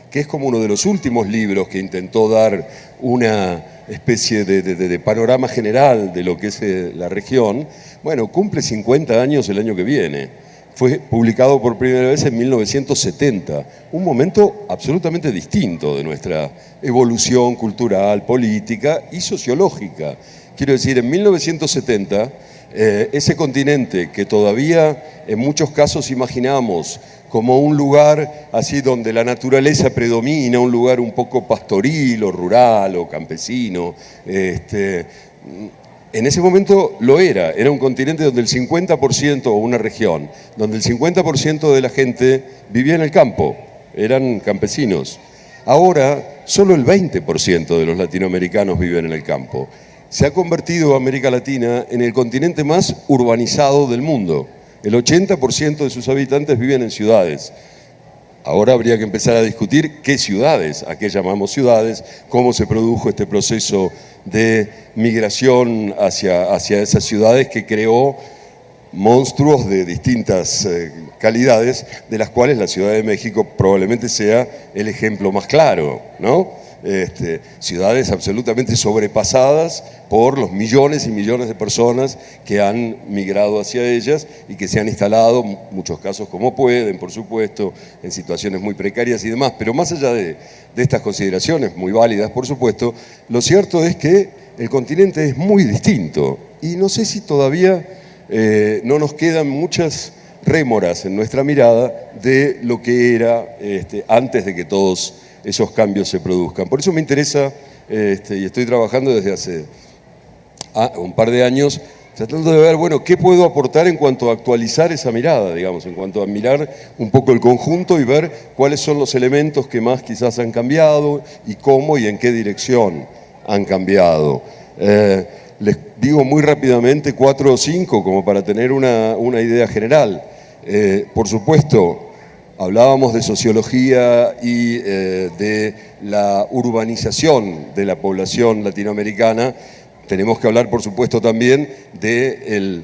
que es como uno de los últimos libros que intentó dar una especie de panorama general de lo que es la región, bueno, cumple 50 años el año que viene. Fue publicado por primera vez en 1970, un momento absolutamente distinto de nuestra evolución cultural, política y sociológica. Quiero decir, en 1970, ese continente que todavía en muchos casos imaginamos como un lugar así donde la naturaleza predomina, un lugar un poco pastoril o rural o campesino, en ese momento lo era un continente donde el 50%, o una región, donde el 50% de la gente vivía en el campo, eran campesinos. Ahora, solo el 20% de los latinoamericanos viven en el campo. Se ha convertido América Latina en el continente más urbanizado del mundo. El 80% de sus habitantes viven en ciudades. Ahora habría que empezar a discutir qué ciudades, a qué llamamos ciudades, cómo se produjo este proceso de migración hacia esas ciudades que creó monstruos de distintas calidades, de las cuales la Ciudad de México probablemente sea el ejemplo más claro, ¿no? Ciudades absolutamente sobrepasadas por los millones y millones de personas que han migrado hacia ellas y que se han instalado, en muchos casos como pueden, por supuesto, en situaciones muy precarias y demás. Pero más allá de estas consideraciones, muy válidas, por supuesto, lo cierto es que el continente es muy distinto y no sé si todavía no nos quedan muchas rémoras en nuestra mirada de lo que era antes de que todos esos cambios se produzcan. Por eso me interesa, y estoy trabajando desde hace un par de años, tratando de ver, bueno, qué puedo aportar en cuanto a actualizar esa mirada, digamos, en cuanto a mirar un poco el conjunto y ver cuáles son los elementos que más quizás han cambiado y cómo y en qué dirección han cambiado. Les digo muy rápidamente 4 o 5 como para tener una idea general. Por supuesto, hablábamos de sociología y de la urbanización de la población latinoamericana. Tenemos que hablar, por supuesto, también del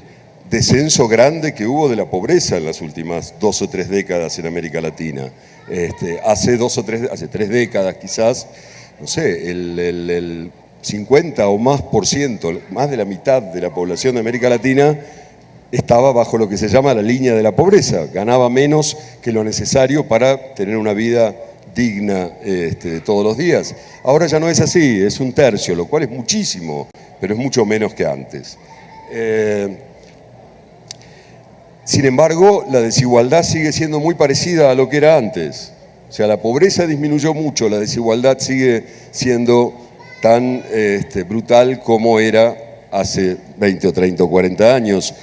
descenso grande que hubo de la pobreza en las últimas 2 o 3 décadas en América Latina. Hace 3 décadas quizás, no sé, el 50 o más por ciento, más de la mitad de la población de América Latina estaba bajo lo que se llama la línea de la pobreza, ganaba menos que lo necesario para tener una vida digna todos los días. Ahora ya no es así, es 1/3, lo cual es muchísimo, pero es mucho menos que antes. Sin embargo, la desigualdad sigue siendo muy parecida a lo que era antes. O sea, la pobreza disminuyó mucho, la desigualdad sigue siendo tan brutal como era hace 20 o 30 o 40 años.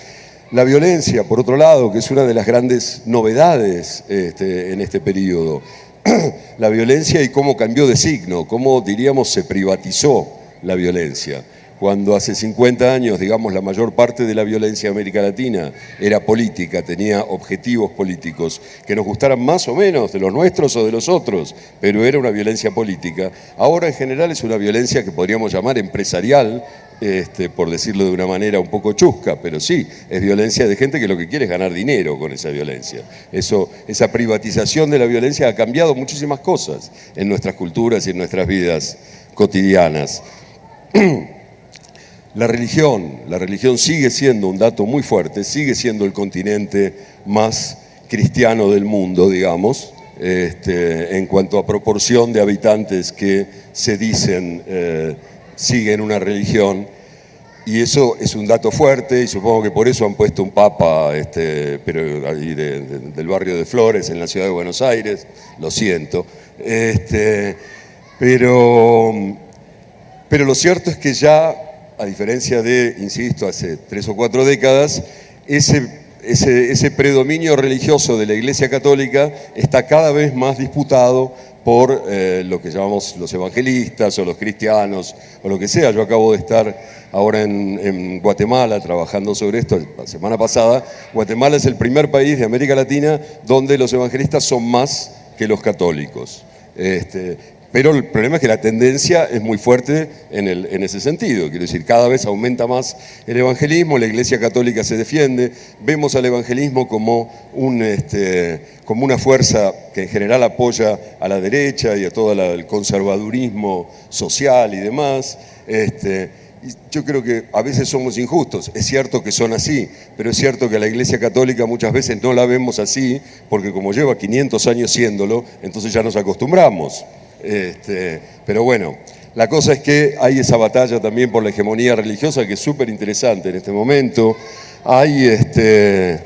La violencia, por otro lado, que es una de las grandes novedades en este periodo. La violencia y cómo cambió de signo, cómo, diríamos, se privatizó la violencia. Cuando hace 50 años, digamos, la mayor parte de la violencia en América Latina era política, tenía objetivos políticos, que nos gustaran más o menos de los nuestros o de los otros, pero era una violencia política. Ahora, en general, es una violencia que podríamos llamar empresarial, por decirlo de una manera un poco chusca, pero sí, es violencia de gente que lo que quiere es ganar dinero con esa violencia. Esa privatización de la violencia ha cambiado muchísimas cosas en nuestras culturas y en nuestras vidas cotidianas. La religión sigue siendo un dato muy fuerte, sigue siendo el continente más cristiano del mundo, digamos, en cuanto a proporción de habitantes que se dicen siguen una religión, y eso es un dato fuerte, y supongo que por eso han puesto un papa pero ahí del barrio de Flores, en la ciudad de Buenos Aires, lo siento. Pero lo cierto es que ya, a diferencia de, insisto, hace 3 o 4 décadas, ese predominio religioso de la Iglesia Católica está cada vez más disputado por lo que llamamos los evangelistas o los cristianos o lo que sea. Yo acabo de estar ahora en Guatemala trabajando sobre esto la semana pasada. Guatemala es el primer país de América Latina donde los evangelistas son más que los católicos. Pero el problema es que la tendencia es muy fuerte en ese sentido. Quiero decir, cada vez aumenta más el evangelismo, la Iglesia Católica se defiende, vemos al evangelismo como una fuerza que en general apoya a la derecha y a todo el conservadurismo social y demás. Y yo creo que a veces somos injustos, es cierto que son así, pero es cierto que la Iglesia Católica muchas veces no la vemos así, porque como lleva 500 años siéndolo, entonces ya nos acostumbramos. Pero bueno, la cosa es que hay esa batalla también por la hegemonía religiosa que es súper interesante en este momento. Hay el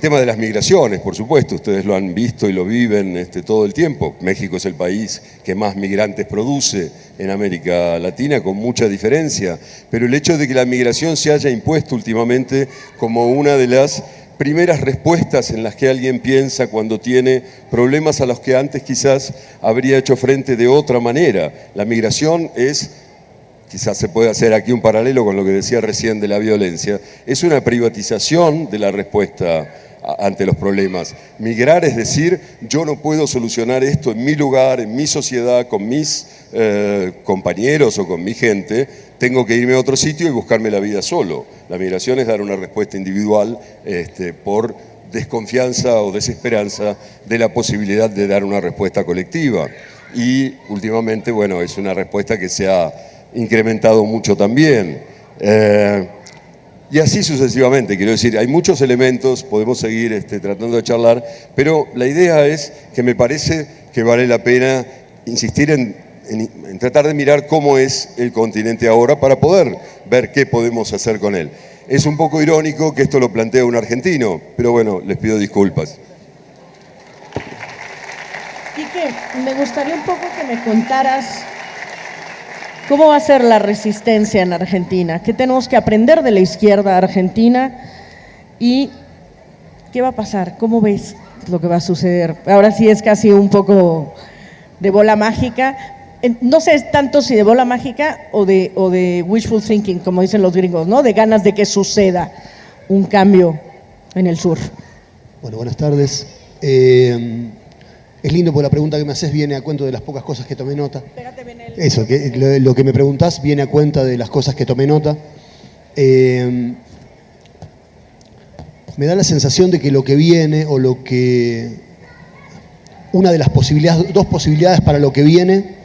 tema de las migraciones, por supuesto, ustedes lo han visto y lo viven todo el tiempo. México es el país que más migrantes produce en América Latina, con mucha diferencia, pero el hecho de que la migración se haya impuesto últimamente como una de las primeras respuestas en las que alguien piensa cuando tiene problemas a los que antes quizás habría hecho frente de otra manera. La migración es, quizás se puede hacer aquí un paralelo con lo que decía recién de la violencia, es una privatización de la respuesta ante los problemas. Migrar es decir, yo no puedo solucionar esto en mi lugar, en mi sociedad, con mis compañeros o con mi gente, tengo que irme a otro sitio y buscarme la vida solo. La migración es dar una respuesta individual por desconfianza o desesperanza de la posibilidad de dar una respuesta colectiva. Y últimamente, bueno, es una respuesta que se ha incrementado mucho también. Y así sucesivamente, quiero decir, hay muchos elementos, podemos seguir tratando de charlar, pero la idea es que me parece que vale la pena insistir en tratar de mirar cómo es el continente ahora para poder ver qué podemos hacer con él. Es un poco irónico que esto lo plantee un argentino, pero bueno, les pido disculpas. Quique, me gustaría un poco que me contaras ¿Cómo va a ser la resistencia en Argentina? ¿Qué tenemos que aprender de la izquierda argentina? ¿Y qué va a pasar? ¿Cómo ves lo que va a suceder? Ahora sí es casi un poco de bola mágica. No sé tanto si de bola mágica o de wishful thinking, como dicen los gringos, ¿no? De ganas de que suceda un cambio en el sur. Bueno, buenas tardes. Es lindo porque la pregunta que me haces viene a cuento de las pocas cosas que tomé nota. Eso, que lo que me preguntás viene a cuenta de las cosas que tomé nota. Me da la sensación de que lo que viene o lo que... Una de las posibilidades, dos posibilidades para lo que viene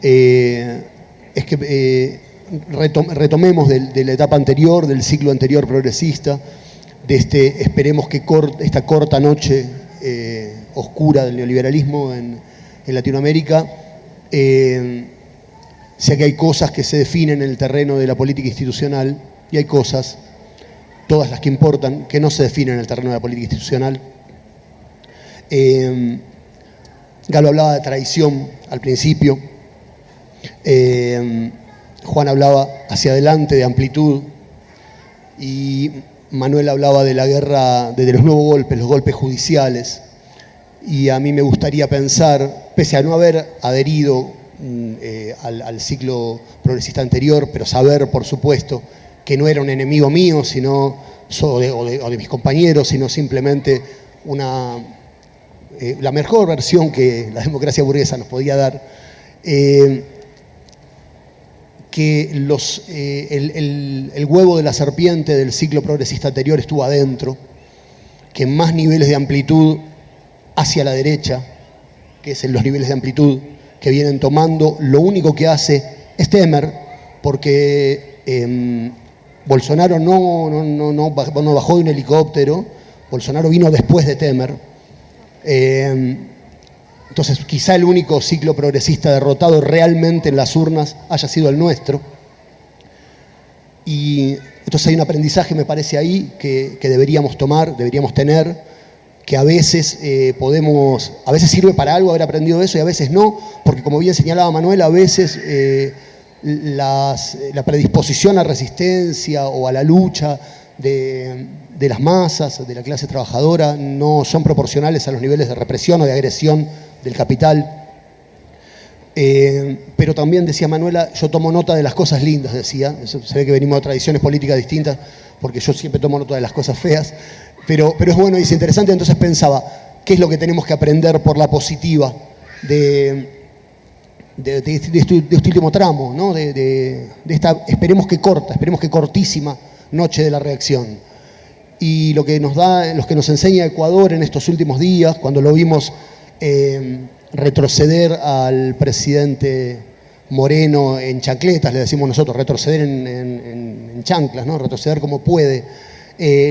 es que retomemos de la etapa anterior, del ciclo anterior progresista, de esperemos que esta corta noche oscura del neoliberalismo en Latinoamérica, sea que hay cosas que se definen en el terreno de la política institucional y hay cosas, todas las que importan, que no se definen en el terreno de la política institucional. Galo hablaba de traición al principio, Juan hablaba hacia adelante de amplitud y Manuel hablaba de la guerra, de los nuevos golpes, los golpes judiciales. Y a mí me gustaría pensar, pese a no haber adherido al ciclo progresista anterior, pero saber, por supuesto, que no era un enemigo mío, sino, o de mis compañeros, sino simplemente la mejor versión que la democracia burguesa nos podía dar, que el huevo de la serpiente del ciclo progresista anterior estuvo adentro, que en más niveles de amplitud hacia la derecha, que es en los niveles de amplitud que vienen tomando, lo único que hace es temer, porque Bolsonaro no bajó de un helicóptero, Bolsonaro vino después de Temer. Entonces quizá el único ciclo progresista derrotado realmente en las urnas haya sido el nuestro. Y entonces hay un aprendizaje, me parece ahí, que deberíamos tomar, deberíamos tener, que a veces a veces sirve para algo haber aprendido eso y a veces no, porque como bien señalaba Manuel, a veces la predisposición a resistencia o a la lucha de las masas, de la clase trabajadora, no son proporcionales a los niveles de represión o de agresión del capital. Pero también decía Manuela, yo tomo nota de las cosas lindas, decía, se ve que venimos de tradiciones políticas distintas, porque yo siempre tomo nota de las cosas feas, pero es bueno y es interesante. Entonces pensaba, ¿qué es lo que tenemos que aprender por la positiva de este último tramo, ¿no? de esta, esperemos que cortísima noche de la reacción? Y lo que nos enseña Ecuador en estos últimos días, cuando lo vimos retroceder al presidente Moreno en chancletas, le decimos nosotros, retroceder en chanclas, ¿no? Retroceder como puede.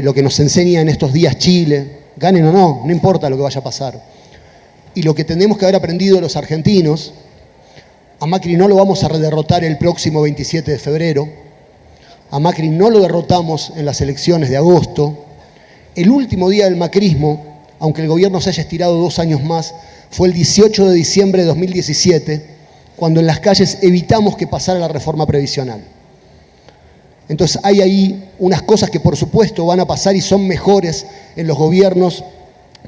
Lo que nos enseña en estos días Chile, ganen o no importa lo que vaya a pasar. Y lo que tenemos que haber aprendido los argentinos, a Macri no lo vamos a derrotar el próximo 27 de febrero, a Macri no lo derrotamos en las elecciones de agosto. El último día del macrismo, aunque el gobierno se haya estirado 2 años más, fue el 18 de diciembre de 2017, cuando en las calles evitamos que pasara la reforma previsional. Entonces hay ahí unas cosas que por supuesto van a pasar y son mejores en los gobiernos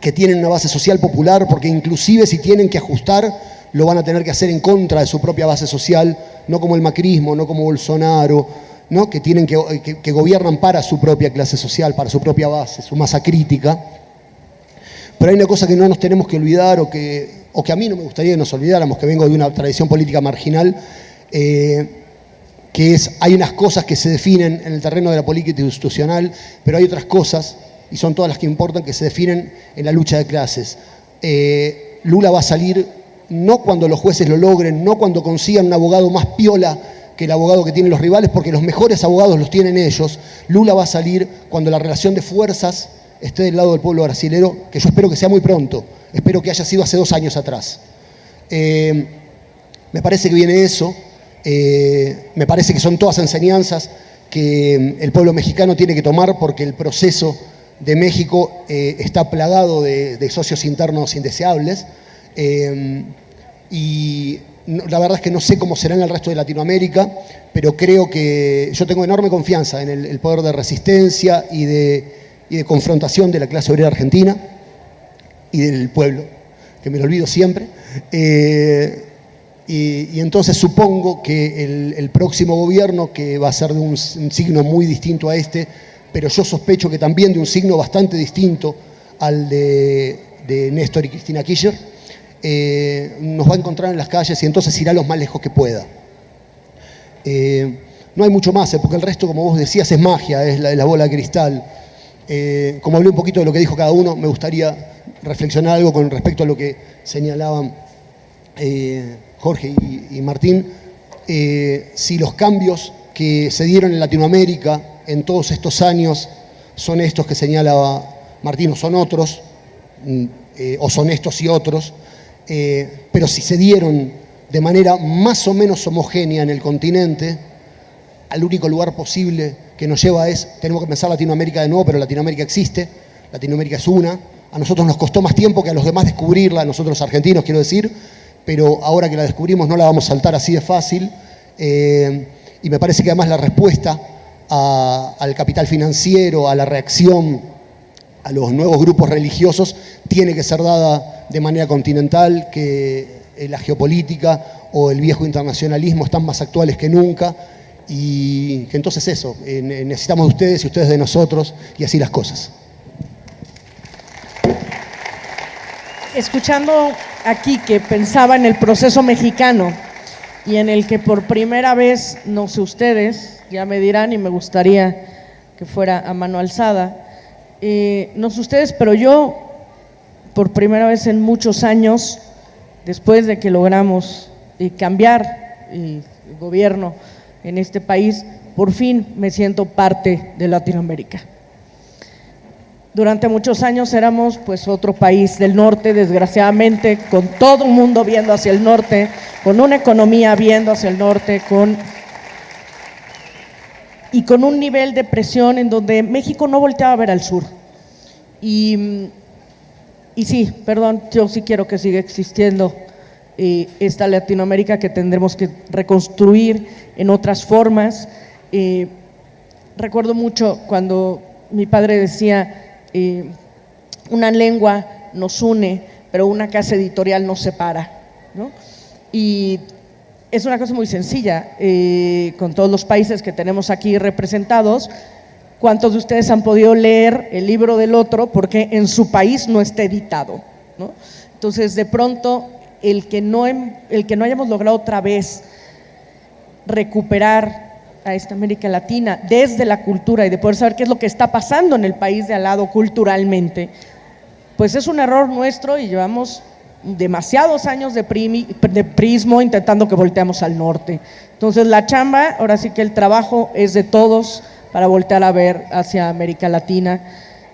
que tienen una base social popular, porque inclusive si tienen que ajustar, lo van a tener que hacer en contra de su propia base social, no como el macrismo, no como Bolsonaro, ¿no? Que gobiernan para su propia clase social, para su propia base, su masa crítica. Pero hay una cosa que no nos tenemos que olvidar, o que a mí no me gustaría que nos olvidáramos, que vengo de una tradición política marginal, que es, hay unas cosas que se definen en el terreno de la política institucional, pero hay otras cosas, y son todas las que importan, que se definen en la lucha de clases. Lula va a salir no cuando los jueces lo logren, no cuando consigan un abogado más piola que el abogado que tienen los rivales, porque los mejores abogados los tienen ellos. Lula va a salir cuando la relación de fuerzas esté del lado del pueblo brasilero, que yo espero que sea muy pronto, espero que haya sido hace 2 años atrás. Me parece que viene eso, me parece que son todas enseñanzas que el pueblo mexicano tiene que tomar, porque el proceso de México está plagado de socios internos indeseables, y La verdad es que no sé cómo será en el resto de Latinoamérica, pero creo que yo tengo enorme confianza en el poder de resistencia y de confrontación de la clase obrera argentina y del pueblo, que me lo olvido siempre. Y entonces supongo que el próximo gobierno, que va a ser de un signo muy distinto a este, pero yo sospecho que también de un signo bastante distinto al de Néstor y Cristina Kirchner, nos va a encontrar en las calles y entonces irá lo más lejos que pueda. No hay mucho más, porque el resto, como vos decías, es magia, es la bola de cristal. Como hablé un poquito de lo que dijo cada uno, me gustaría reflexionar algo con respecto a lo que señalaban Jorge y Martín. Si los cambios que se dieron en Latinoamérica en todos estos años son estos que señalaba Martín o son otros, o son estos y otros, pero si se dieron de manera más o menos homogénea en el continente, al único lugar posible que nos lleva tenemos que pensar Latinoamérica de nuevo, pero Latinoamérica existe, Latinoamérica es una. A nosotros nos costó más tiempo que a los demás descubrirla, a nosotros los argentinos quiero decir, pero ahora que la descubrimos no la vamos a saltar así de fácil. Y me parece que además la respuesta al capital financiero, a la reacción a los nuevos grupos religiosos, tiene que ser dada de manera continental, que la geopolítica o el viejo internacionalismo están más actuales que nunca, y que entonces eso, necesitamos de ustedes y ustedes de nosotros, y así las cosas. Escuchando aquí que pensaba en el proceso mexicano y en el que por primera vez, no sé ustedes, ya me dirán y me gustaría que fuera a mano alzada, no sé ustedes, pero yo por primera vez en muchos años, después de que logramos cambiar el gobierno en este país, por fin me siento parte de Latinoamérica. Durante muchos años éramos pues otro país del norte, desgraciadamente, con todo el mundo viendo hacia el norte, con una economía viendo hacia el norte, y con un nivel de presión en donde México no volteaba a ver al sur. Y sí, perdón, yo sí quiero que siga existiendo esta Latinoamérica que tendremos que reconstruir en otras formas. Recuerdo mucho cuando mi padre decía, una lengua nos une, pero una casa editorial nos separa, ¿no? Y es una cosa muy sencilla, con todos los países que tenemos aquí representados. ¿Cuántos de ustedes han podido leer el libro del otro porque en su país no está editado, ¿no? Entonces, de pronto, el que no hayamos logrado otra vez recuperar a esta América Latina desde la cultura y de poder saber qué es lo que está pasando en el país de al lado culturalmente, pues es un error nuestro y llevamos demasiados años de prismo intentando que volteemos al norte. Entonces la chamba, ahora sí que el trabajo es de todos para voltear a ver hacia América Latina,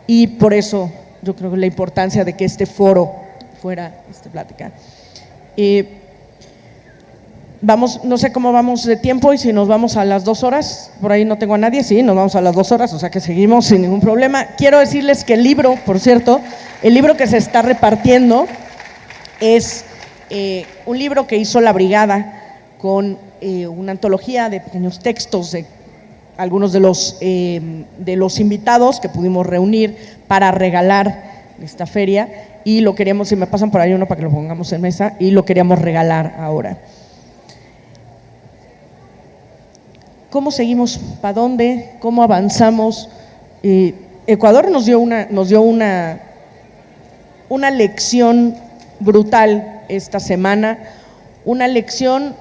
y por eso yo creo que la importancia de que este foro fuera esta plática. Vamos, no sé cómo vamos de tiempo y si nos vamos a las 2 horas, por ahí no tengo a nadie, sí, nos vamos a las 2 horas, o sea que seguimos sin ningún problema. Quiero decirles que el libro, por cierto, el libro que se está repartiendo es un libro que hizo la Brigada con una antología de pequeños textos de algunos de los invitados que pudimos reunir para regalar esta feria, y lo queríamos, si me pasan por ahí uno para que lo pongamos en mesa, y lo queríamos regalar ahora. ¿Cómo seguimos? ¿Para dónde? ¿Cómo avanzamos? Ecuador nos dio una lección brutal esta semana, una lección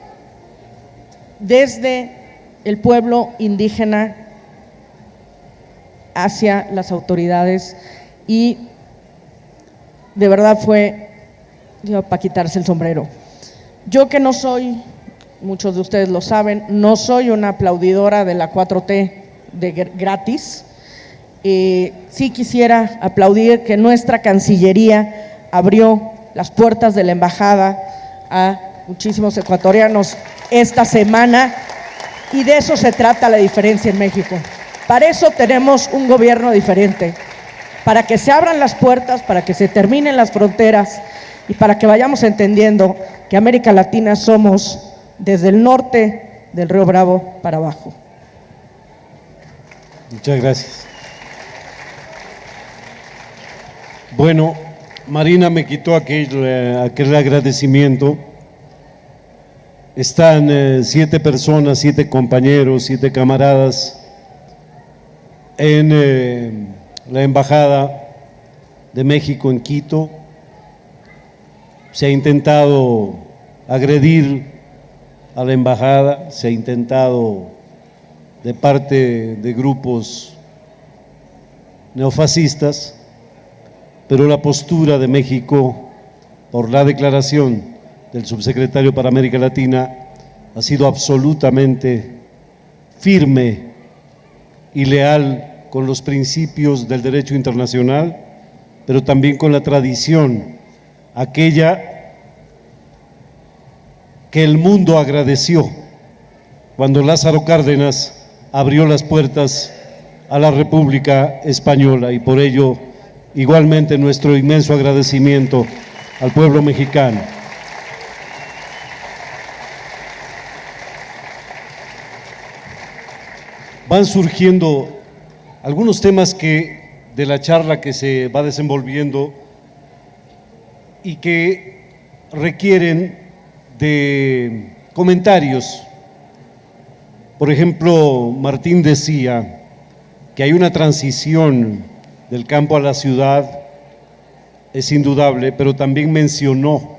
desde el pueblo indígena hacia las autoridades, y de verdad fue para quitarse el sombrero. Yo que no soy, muchos de ustedes lo saben, no soy una aplaudidora de la 4T de gratis. Sí quisiera aplaudir que nuestra Cancillería abrió las puertas de la embajada a muchísimos ecuatorianos esta semana, y de eso se trata la diferencia en México. Para eso tenemos un gobierno diferente, para que se abran las puertas, para que se terminen las fronteras, y para que vayamos entendiendo que América Latina somos desde el norte del Río Bravo para abajo. Muchas gracias. Bueno, Marina me quitó aquel agradecimiento. Están 7 personas, 7 compañeros, 7 camaradas en la Embajada de México en Quito. Se ha intentado agredir a la embajada, se ha intentado de parte de grupos neofascistas, pero la postura de México, por la declaración del subsecretario para América Latina, ha sido absolutamente firme y leal con los principios del derecho internacional, pero también con la tradición, aquella que el mundo agradeció cuando Lázaro Cárdenas abrió las puertas a la República Española, y por ello igualmente nuestro inmenso agradecimiento al pueblo mexicano. Van surgiendo algunos temas de la charla que se va desenvolviendo y que requieren de comentarios. Por ejemplo, Martín decía que hay una transición del campo a la ciudad, es indudable, pero también mencionó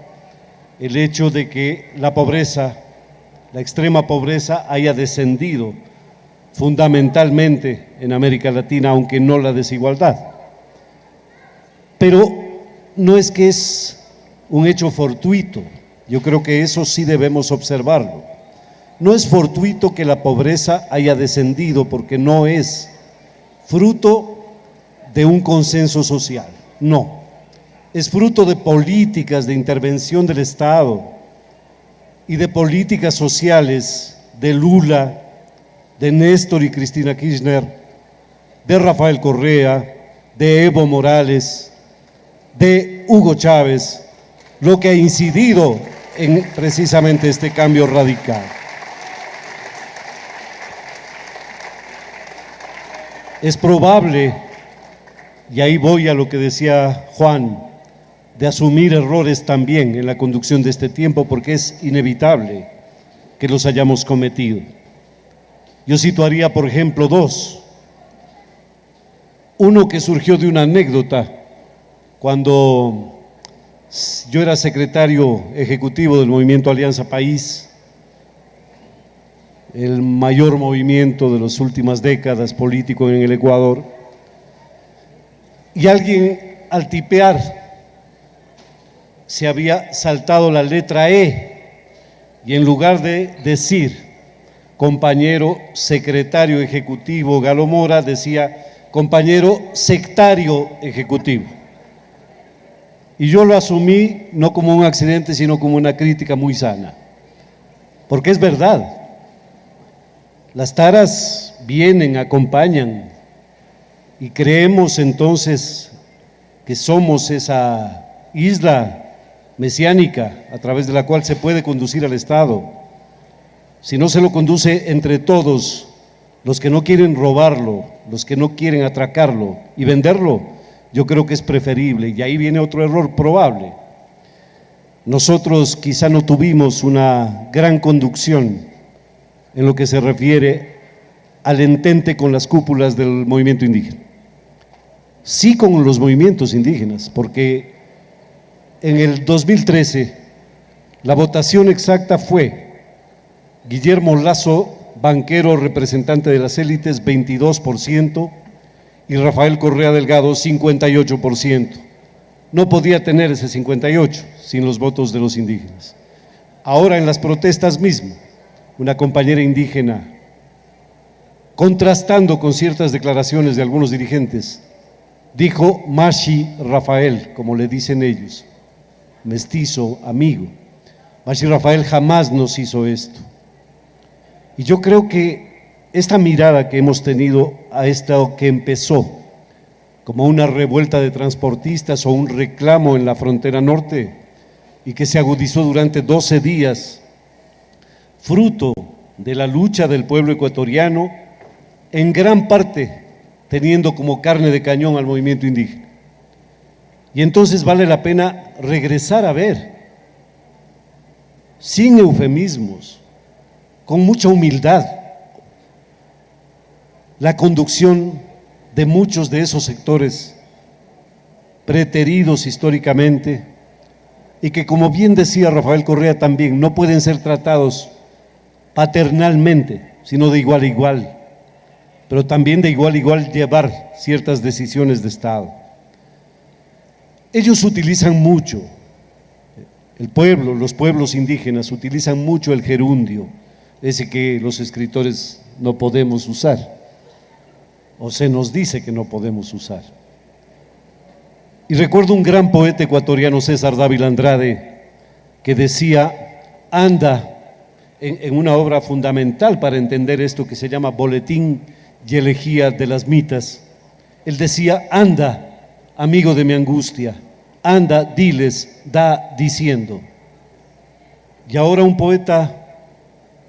el hecho de que la pobreza, la extrema pobreza, haya descendido fundamentalmente en América Latina, aunque no la desigualdad. Pero no es que es un hecho fortuito, yo creo que eso sí debemos observarlo. No es fortuito que la pobreza haya descendido, porque no es fruto de un consenso social, no. Es fruto de políticas de intervención del Estado y de políticas sociales de Lula, de Néstor y Cristina Kirchner, de Rafael Correa, de Evo Morales, de Hugo Chávez, lo que ha incidido en precisamente este cambio radical. Es probable, y ahí voy a lo que decía Juan, de asumir errores también en la conducción de este tiempo, porque es inevitable que los hayamos cometido. Yo situaría, por ejemplo, 2. Uno que surgió de una anécdota. Cuando yo era secretario ejecutivo del movimiento Alianza País, el mayor movimiento de las últimas décadas político en el Ecuador, y alguien al tipear se había saltado la letra E, y en lugar de decir compañero secretario ejecutivo Galo Mora, decía compañero sectario ejecutivo. Y yo lo asumí no como un accidente, sino como una crítica muy sana, porque es verdad. Las taras vienen, acompañan, y creemos entonces que somos esa isla mesiánica a través de la cual se puede conducir al Estado. Si no se lo conduce entre todos, los que no quieren robarlo, los que no quieren atracarlo y venderlo, yo creo que es preferible. Y ahí viene otro error probable. Nosotros quizá no tuvimos una gran conducción en lo que se refiere al entente con las cúpulas del movimiento indígena. Sí con los movimientos indígenas, porque en el 2013 la votación exacta fue Guillermo Lasso, banquero representante de las élites, 22%, y Rafael Correa Delgado, 58%. No podía tener ese 58% sin los votos de los indígenas. Ahora en las protestas mismo, una compañera indígena, contrastando con ciertas declaraciones de algunos dirigentes, dijo Mashi Rafael, como le dicen ellos, mestizo, amigo. Mashi Rafael jamás nos hizo esto. Y yo creo que esta mirada que hemos tenido a esto que empezó como una revuelta de transportistas o un reclamo en la frontera norte, y que se agudizó durante 12 días, fruto de la lucha del pueblo ecuatoriano, en gran parte teniendo como carne de cañón al movimiento indígena. Y entonces vale la pena regresar a ver, sin eufemismos, con mucha humildad, la conducción de muchos de esos sectores preteridos históricamente y que, como bien decía Rafael Correa también, no pueden ser tratados paternalmente, sino de igual a igual, pero también de igual a igual llevar ciertas decisiones de Estado. Ellos utilizan mucho, el pueblo, los pueblos indígenas utilizan mucho el gerundio, ese que los escritores no podemos usar, o se nos dice que no podemos usar. Y recuerdo un gran poeta ecuatoriano, César Dávila Andrade, que decía, anda, en una obra fundamental para entender esto que se llama Boletín y Elegía de las Mitas, él decía, anda, amigo de mi angustia, anda, diles, da diciendo. Y ahora un poeta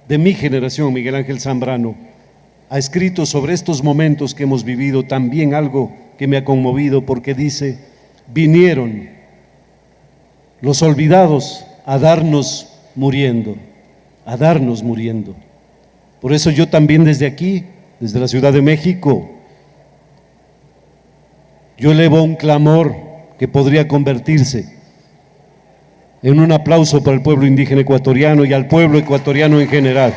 de mi generación, Miguel Ángel Zambrano, ha escrito sobre estos momentos que hemos vivido también algo que me ha conmovido, porque dice, vinieron los olvidados a darnos muriendo, a darnos muriendo. Por eso yo también desde aquí, desde la Ciudad de México, yo elevo un clamor que podría convertirse en un aplauso para el pueblo indígena ecuatoriano y al pueblo ecuatoriano en general.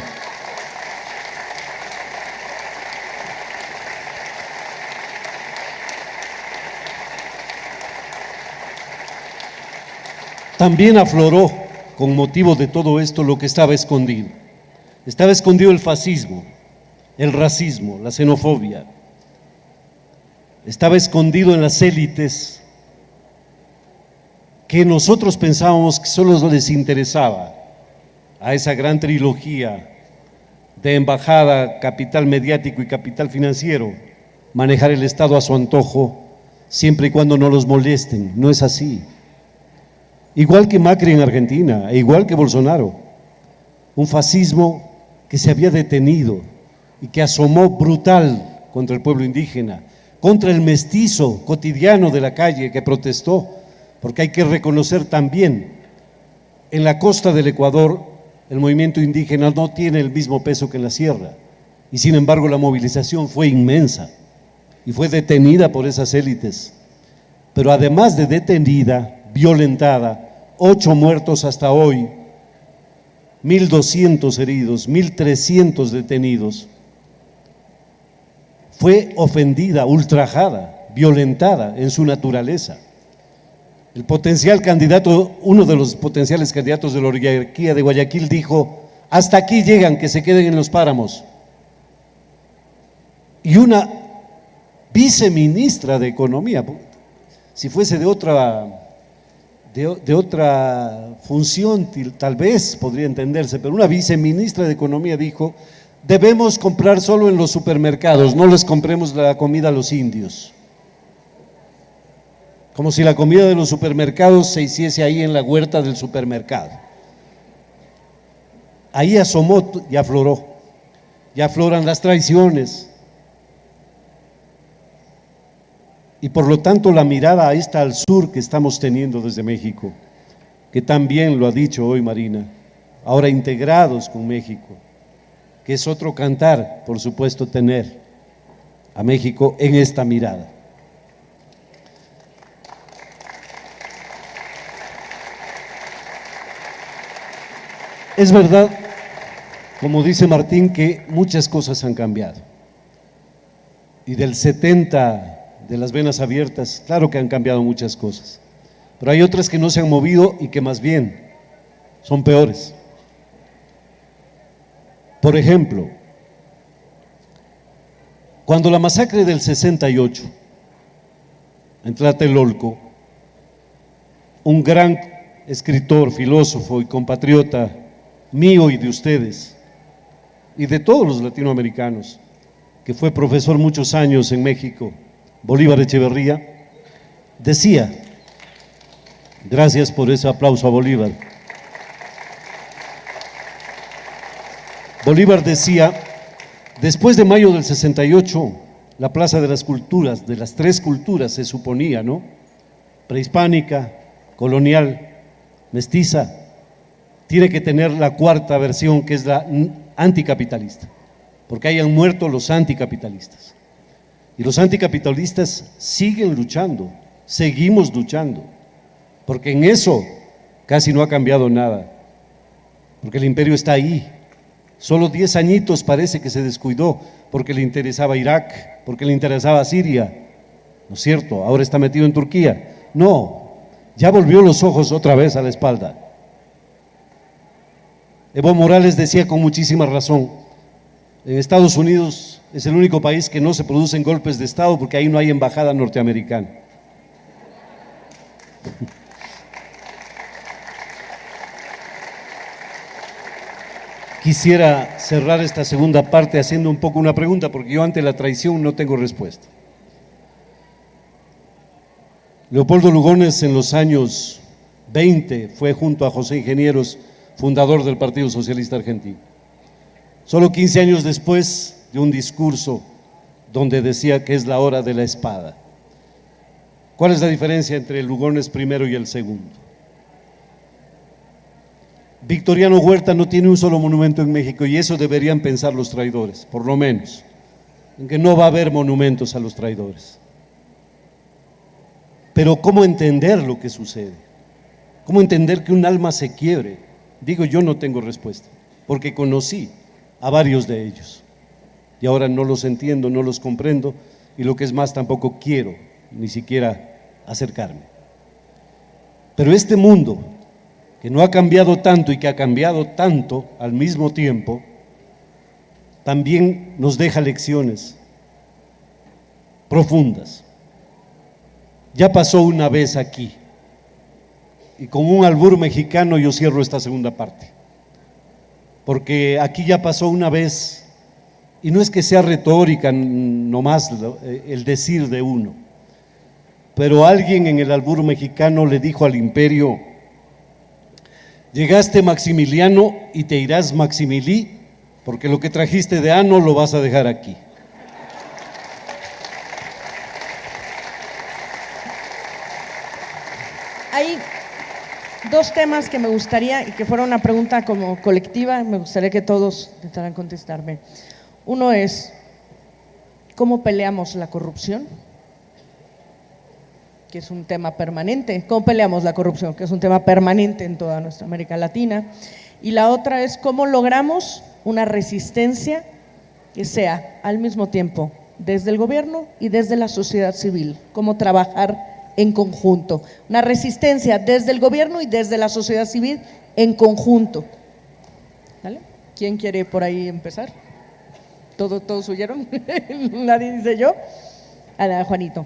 También afloró con motivo de todo esto lo que estaba escondido. Estaba escondido el fascismo, el racismo, la xenofobia. Estaba escondido en las élites que nosotros pensábamos que solo les interesaba a esa gran trilogía de embajada, capital mediático y capital financiero, manejar el Estado a su antojo, siempre y cuando no los molesten. No es así. Igual que Macri en Argentina, e igual que Bolsonaro, un fascismo que se había detenido y que asomó brutal contra el pueblo indígena, contra el mestizo cotidiano de la calle que protestó, porque hay que reconocer también, en la costa del Ecuador, el movimiento indígena no tiene el mismo peso que en la sierra, y sin embargo la movilización fue inmensa y fue detenida por esas élites, pero además de detenida, violentada, 8 muertos hasta hoy, 1.200 heridos, 1.300 detenidos. Fue ofendida, ultrajada, violentada en su naturaleza. El potencial candidato, uno de los potenciales candidatos de la oligarquía de Guayaquil dijo, hasta aquí llegan, que se queden en los páramos. Y una viceministra de Economía, si fuese de otra función, tal vez podría entenderse, pero una viceministra de Economía dijo, debemos comprar solo en los supermercados, no les compremos la comida a los indios. Como si la comida de los supermercados se hiciese ahí en la huerta del supermercado. Ahí asomó y afloró, y afloran las traiciones. Y por lo tanto la mirada a esta al sur que estamos teniendo desde México, que también lo ha dicho hoy Marina, ahora integrados con México, que es otro cantar, por supuesto, tener a México en esta mirada. Es verdad, como dice Martín, que muchas cosas han cambiado. Y del 70 de las venas abiertas, claro que han cambiado muchas cosas, pero hay otras que no se han movido y que más bien son peores. Por ejemplo, cuando la masacre del 68 en Tlatelolco, un gran escritor, filósofo y compatriota mío y de ustedes y de todos los latinoamericanos, que fue profesor muchos años en México, Bolívar Echeverría, decía, Gracias por ese aplauso a Bolívar. Bolívar decía, después de mayo del 68, la Plaza de las Culturas, de las tres culturas se suponía, ¿no? Prehispánica, colonial, mestiza, tiene que tener la cuarta versión, que es la anticapitalista, porque hayan muerto los anticapitalistas. Y los anticapitalistas siguen luchando, seguimos luchando, porque en eso casi no ha cambiado nada, porque el imperio está ahí. Solo 10 añitos parece que se descuidó porque le interesaba Irak, porque le interesaba Siria, ¿no es cierto? Ahora está metido en Turquía. No, ya volvió los ojos otra vez a la espalda. Evo Morales decía con muchísima razón, en Estados Unidos es el único país que no se producen golpes de Estado porque ahí no hay embajada norteamericana. Quisiera cerrar esta segunda parte haciendo un poco una pregunta, porque yo ante la traición no tengo respuesta. Leopoldo Lugones en los años 20 fue junto a José Ingenieros fundador del Partido Socialista Argentino. Solo 15 años después de un discurso donde decía que es la hora de la espada. ¿Cuál es la diferencia entre el Lugones primero y el segundo? Victoriano Huerta no tiene un solo monumento en México y eso deberían pensar los traidores, por lo menos, en que no va a haber monumentos a los traidores. Pero ¿cómo entender lo que sucede? ¿Cómo entender que un alma se quiebre? Digo, yo no tengo respuesta, porque conocí a varios de ellos y ahora no los entiendo, no los comprendo y lo que es más, tampoco quiero ni siquiera acercarme. Pero este mundo que no ha cambiado tanto y que ha cambiado tanto al mismo tiempo, también nos deja lecciones profundas. Ya pasó una vez aquí, y con un albur mexicano yo cierro esta segunda parte, porque aquí ya pasó una vez, y no es que sea retórica nomás el decir de uno, pero alguien en el albur mexicano le dijo al imperio: llegaste Maximiliano y te irás Maximilí, porque lo que trajiste de ano lo vas a dejar aquí. Hay dos temas que me gustaría, y que fuera una pregunta como colectiva, me gustaría que todos intentaran contestarme. Uno es, ¿cómo peleamos la corrupción? Que es un tema permanente. ¿Cómo peleamos la corrupción? Que es un tema permanente en toda nuestra América Latina. Y la otra es, ¿cómo logramos una resistencia que sea al mismo tiempo desde el gobierno y desde la sociedad civil? ¿Cómo trabajar en conjunto? Una resistencia desde el gobierno y desde la sociedad civil en conjunto. ¿Vale? ¿Quién quiere por ahí empezar? ¿Todos huyeron? ¿Nadie dice yo? A Juanito.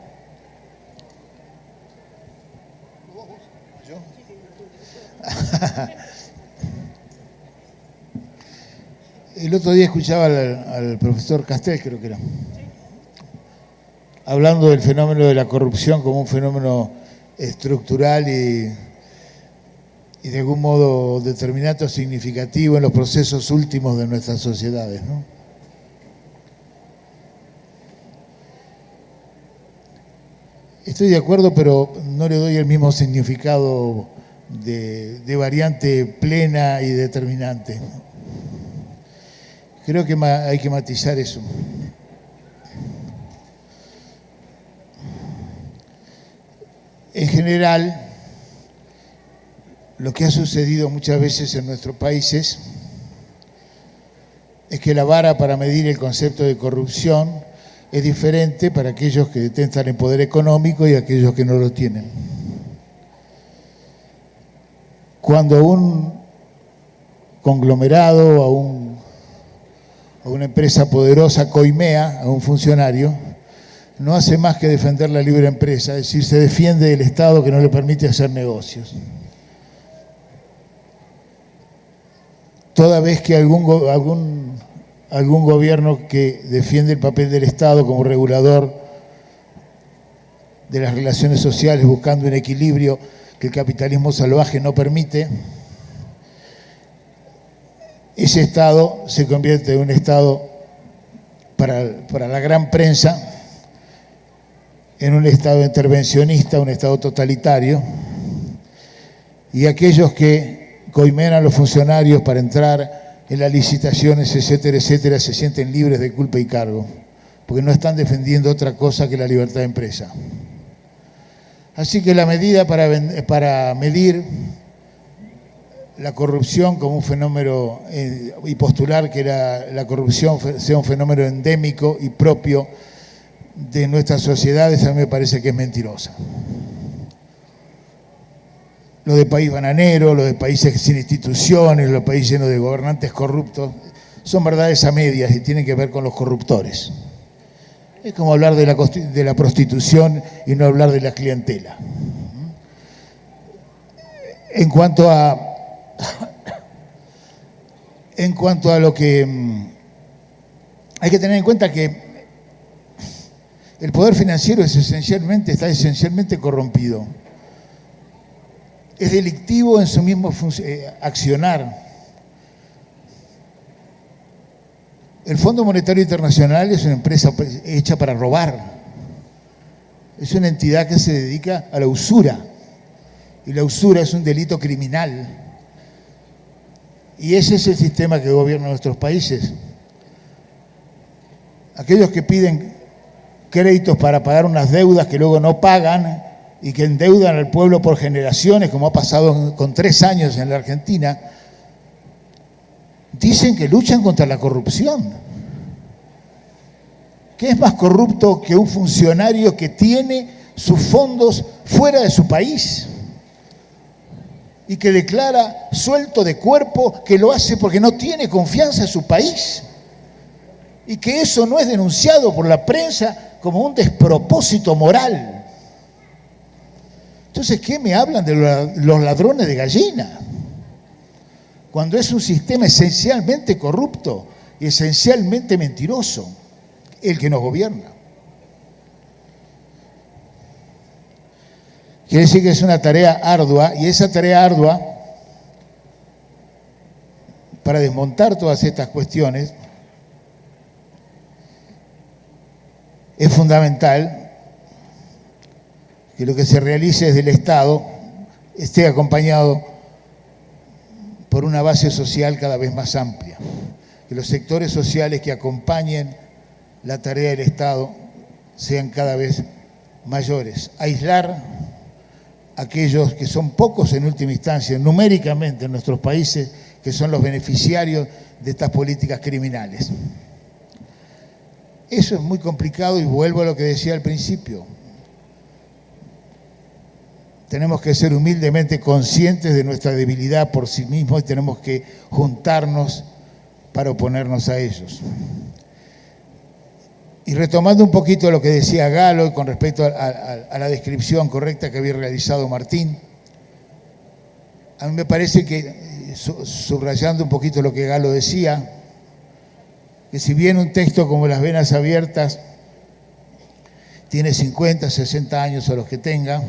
El otro día escuchaba al profesor Castel, creo que era, hablando del fenómeno de la corrupción como un fenómeno estructural y de algún modo determinante o significativo en los procesos últimos de nuestras sociedades, ¿no? Estoy de acuerdo, pero no le doy el mismo significado de variante plena y determinante. Creo que hay que matizar eso. En general, lo que ha sucedido muchas veces en nuestros países es que la vara para medir el concepto de corrupción es diferente para aquellos que detentan el poder económico y aquellos que no lo tienen. Cuando un conglomerado o una empresa poderosa coimea a un funcionario, no hace más que defender la libre empresa, es decir, se defiende del Estado que no le permite hacer negocios. Toda vez que algún gobierno que defiende el papel del Estado como regulador de las relaciones sociales buscando un equilibrio que el capitalismo salvaje no permite, ese Estado se convierte en un Estado para la gran prensa, en un Estado intervencionista, un Estado totalitario, y aquellos que coimean a los funcionarios para entrar en las licitaciones, etcétera, etcétera, se sienten libres de culpa y cargo, porque no están defendiendo otra cosa que la libertad de empresa. Así que la medida para medir la corrupción como un fenómeno y postular que la corrupción sea un fenómeno endémico y propio de nuestras sociedades, a mí me parece que es mentirosa. Lo de país bananero, lo de países sin instituciones, los países llenos de gobernantes corruptos, son verdades a medias y tienen que ver con los corruptores. Es como hablar de la prostitución y no hablar de la clientela. En cuanto a lo que hay que tener en cuenta, que el poder financiero está esencialmente corrompido. Es delictivo en su mismo accionar. El Fondo Monetario Internacional es una empresa hecha para robar. Es una entidad que se dedica a la usura. Y la usura es un delito criminal. Y ese es el sistema que gobierna nuestros países. Aquellos que piden créditos para pagar unas deudas que luego no pagan y que endeudan al pueblo por generaciones, como ha pasado con 3 años en la Argentina, dicen que luchan contra la corrupción. ¿Qué es más corrupto que un funcionario que tiene sus fondos fuera de su país y que declara suelto de cuerpo que lo hace porque no tiene confianza en su país? Y que eso no es denunciado por la prensa como un despropósito moral. Entonces, ¿qué me hablan de los ladrones de gallina? Cuando es un sistema esencialmente corrupto y esencialmente mentiroso el que nos gobierna. Quiere decir que es una tarea ardua, y esa tarea ardua, para desmontar todas estas cuestiones, es fundamental que lo que se realice desde el Estado esté acompañado por una base social cada vez más amplia, que los sectores sociales que acompañen la tarea del Estado sean cada vez mayores. Aislar a aquellos que son pocos en última instancia, numéricamente en nuestros países, que son los beneficiarios de estas políticas criminales. Eso es muy complicado y vuelvo a lo que decía al principio. Tenemos que ser humildemente conscientes de nuestra debilidad por sí mismos y tenemos que juntarnos para oponernos a ellos. Y retomando un poquito lo que decía Galo con respecto a la descripción correcta que había realizado Martín, a mí me parece que, subrayando un poquito lo que Galo decía, que si bien un texto como Las venas abiertas tiene 50, 60 años o los que tenga,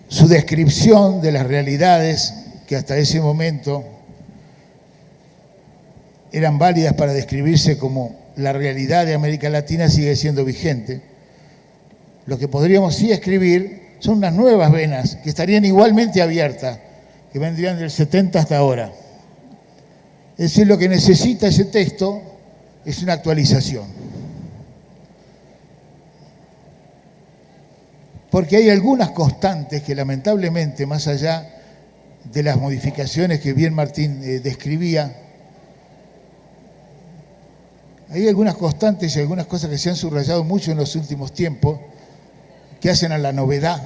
su descripción de las realidades que hasta ese momento eran válidas para describirse como la realidad de América Latina sigue siendo vigente. Lo que podríamos sí escribir son unas nuevas venas que estarían igualmente abiertas, que vendrían del 70 hasta ahora. Es decir, lo que necesita ese texto es una actualización. Porque hay algunas constantes que lamentablemente, más allá de las modificaciones que bien Martín describía, hay algunas constantes y algunas cosas que se han subrayado mucho en los últimos tiempos que hacen a la novedad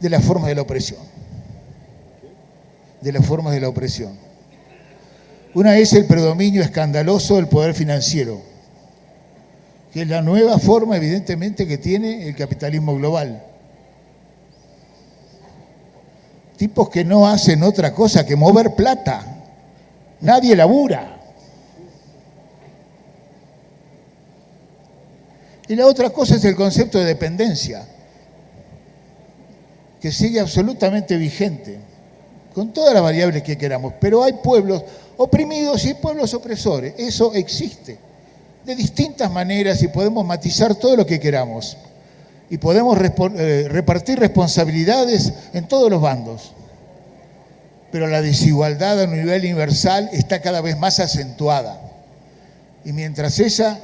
de las formas de la opresión. De las formas de la opresión. Una es el predominio escandaloso del poder financiero, que es la nueva forma, evidentemente, que tiene el capitalismo global. Tipos que no hacen otra cosa que mover plata. Nadie labura. Y la otra cosa es el concepto de dependencia. que sigue absolutamente vigente, con todas las variables que queramos, pero hay pueblos oprimidos y pueblos opresores, eso existe, de distintas maneras y podemos matizar todo lo que queramos y podemos repartir responsabilidades en todos los bandos, pero la desigualdad a nivel universal está cada vez más acentuada y mientras esa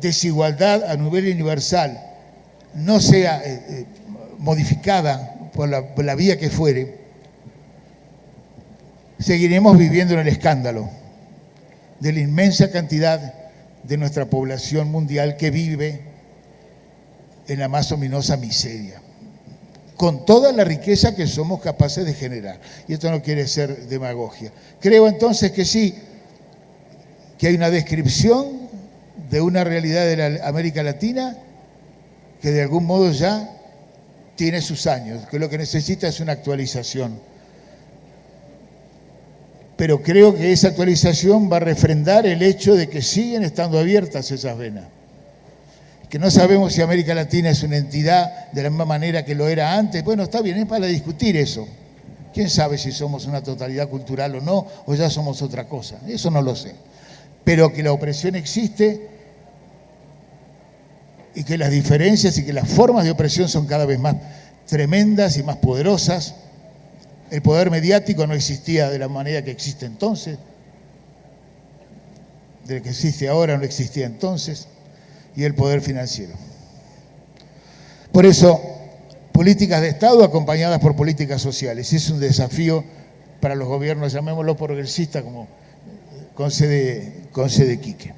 desigualdad a nivel universal no sea modificada por la vía que fuere, seguiremos viviendo en el escándalo de la inmensa cantidad de nuestra población mundial que vive en la más ominosa miseria, con toda la riqueza que somos capaces de generar. Y esto no quiere ser demagogia. Creo entonces que sí, que hay una descripción de una realidad de la América Latina que de algún modo ya tiene sus años, que lo que necesita es una actualización. Pero creo que esa actualización va a refrendar el hecho de que siguen estando abiertas esas venas. Que no sabemos si América Latina es una entidad de la misma manera que lo era antes. Bueno, está bien, es para discutir eso. ¿Quién sabe si somos una totalidad cultural o no, o ya somos otra cosa? Eso no lo sé. Pero que la opresión existe y que las diferencias y que las formas de opresión son cada vez más tremendas y más poderosas. El poder mediático no existía de la manera que existe entonces, de lo que existe ahora no existía entonces, y el poder financiero. Por eso, políticas de Estado acompañadas por políticas sociales. Es un desafío para los gobiernos, llamémoslo progresistas, como concede Quique.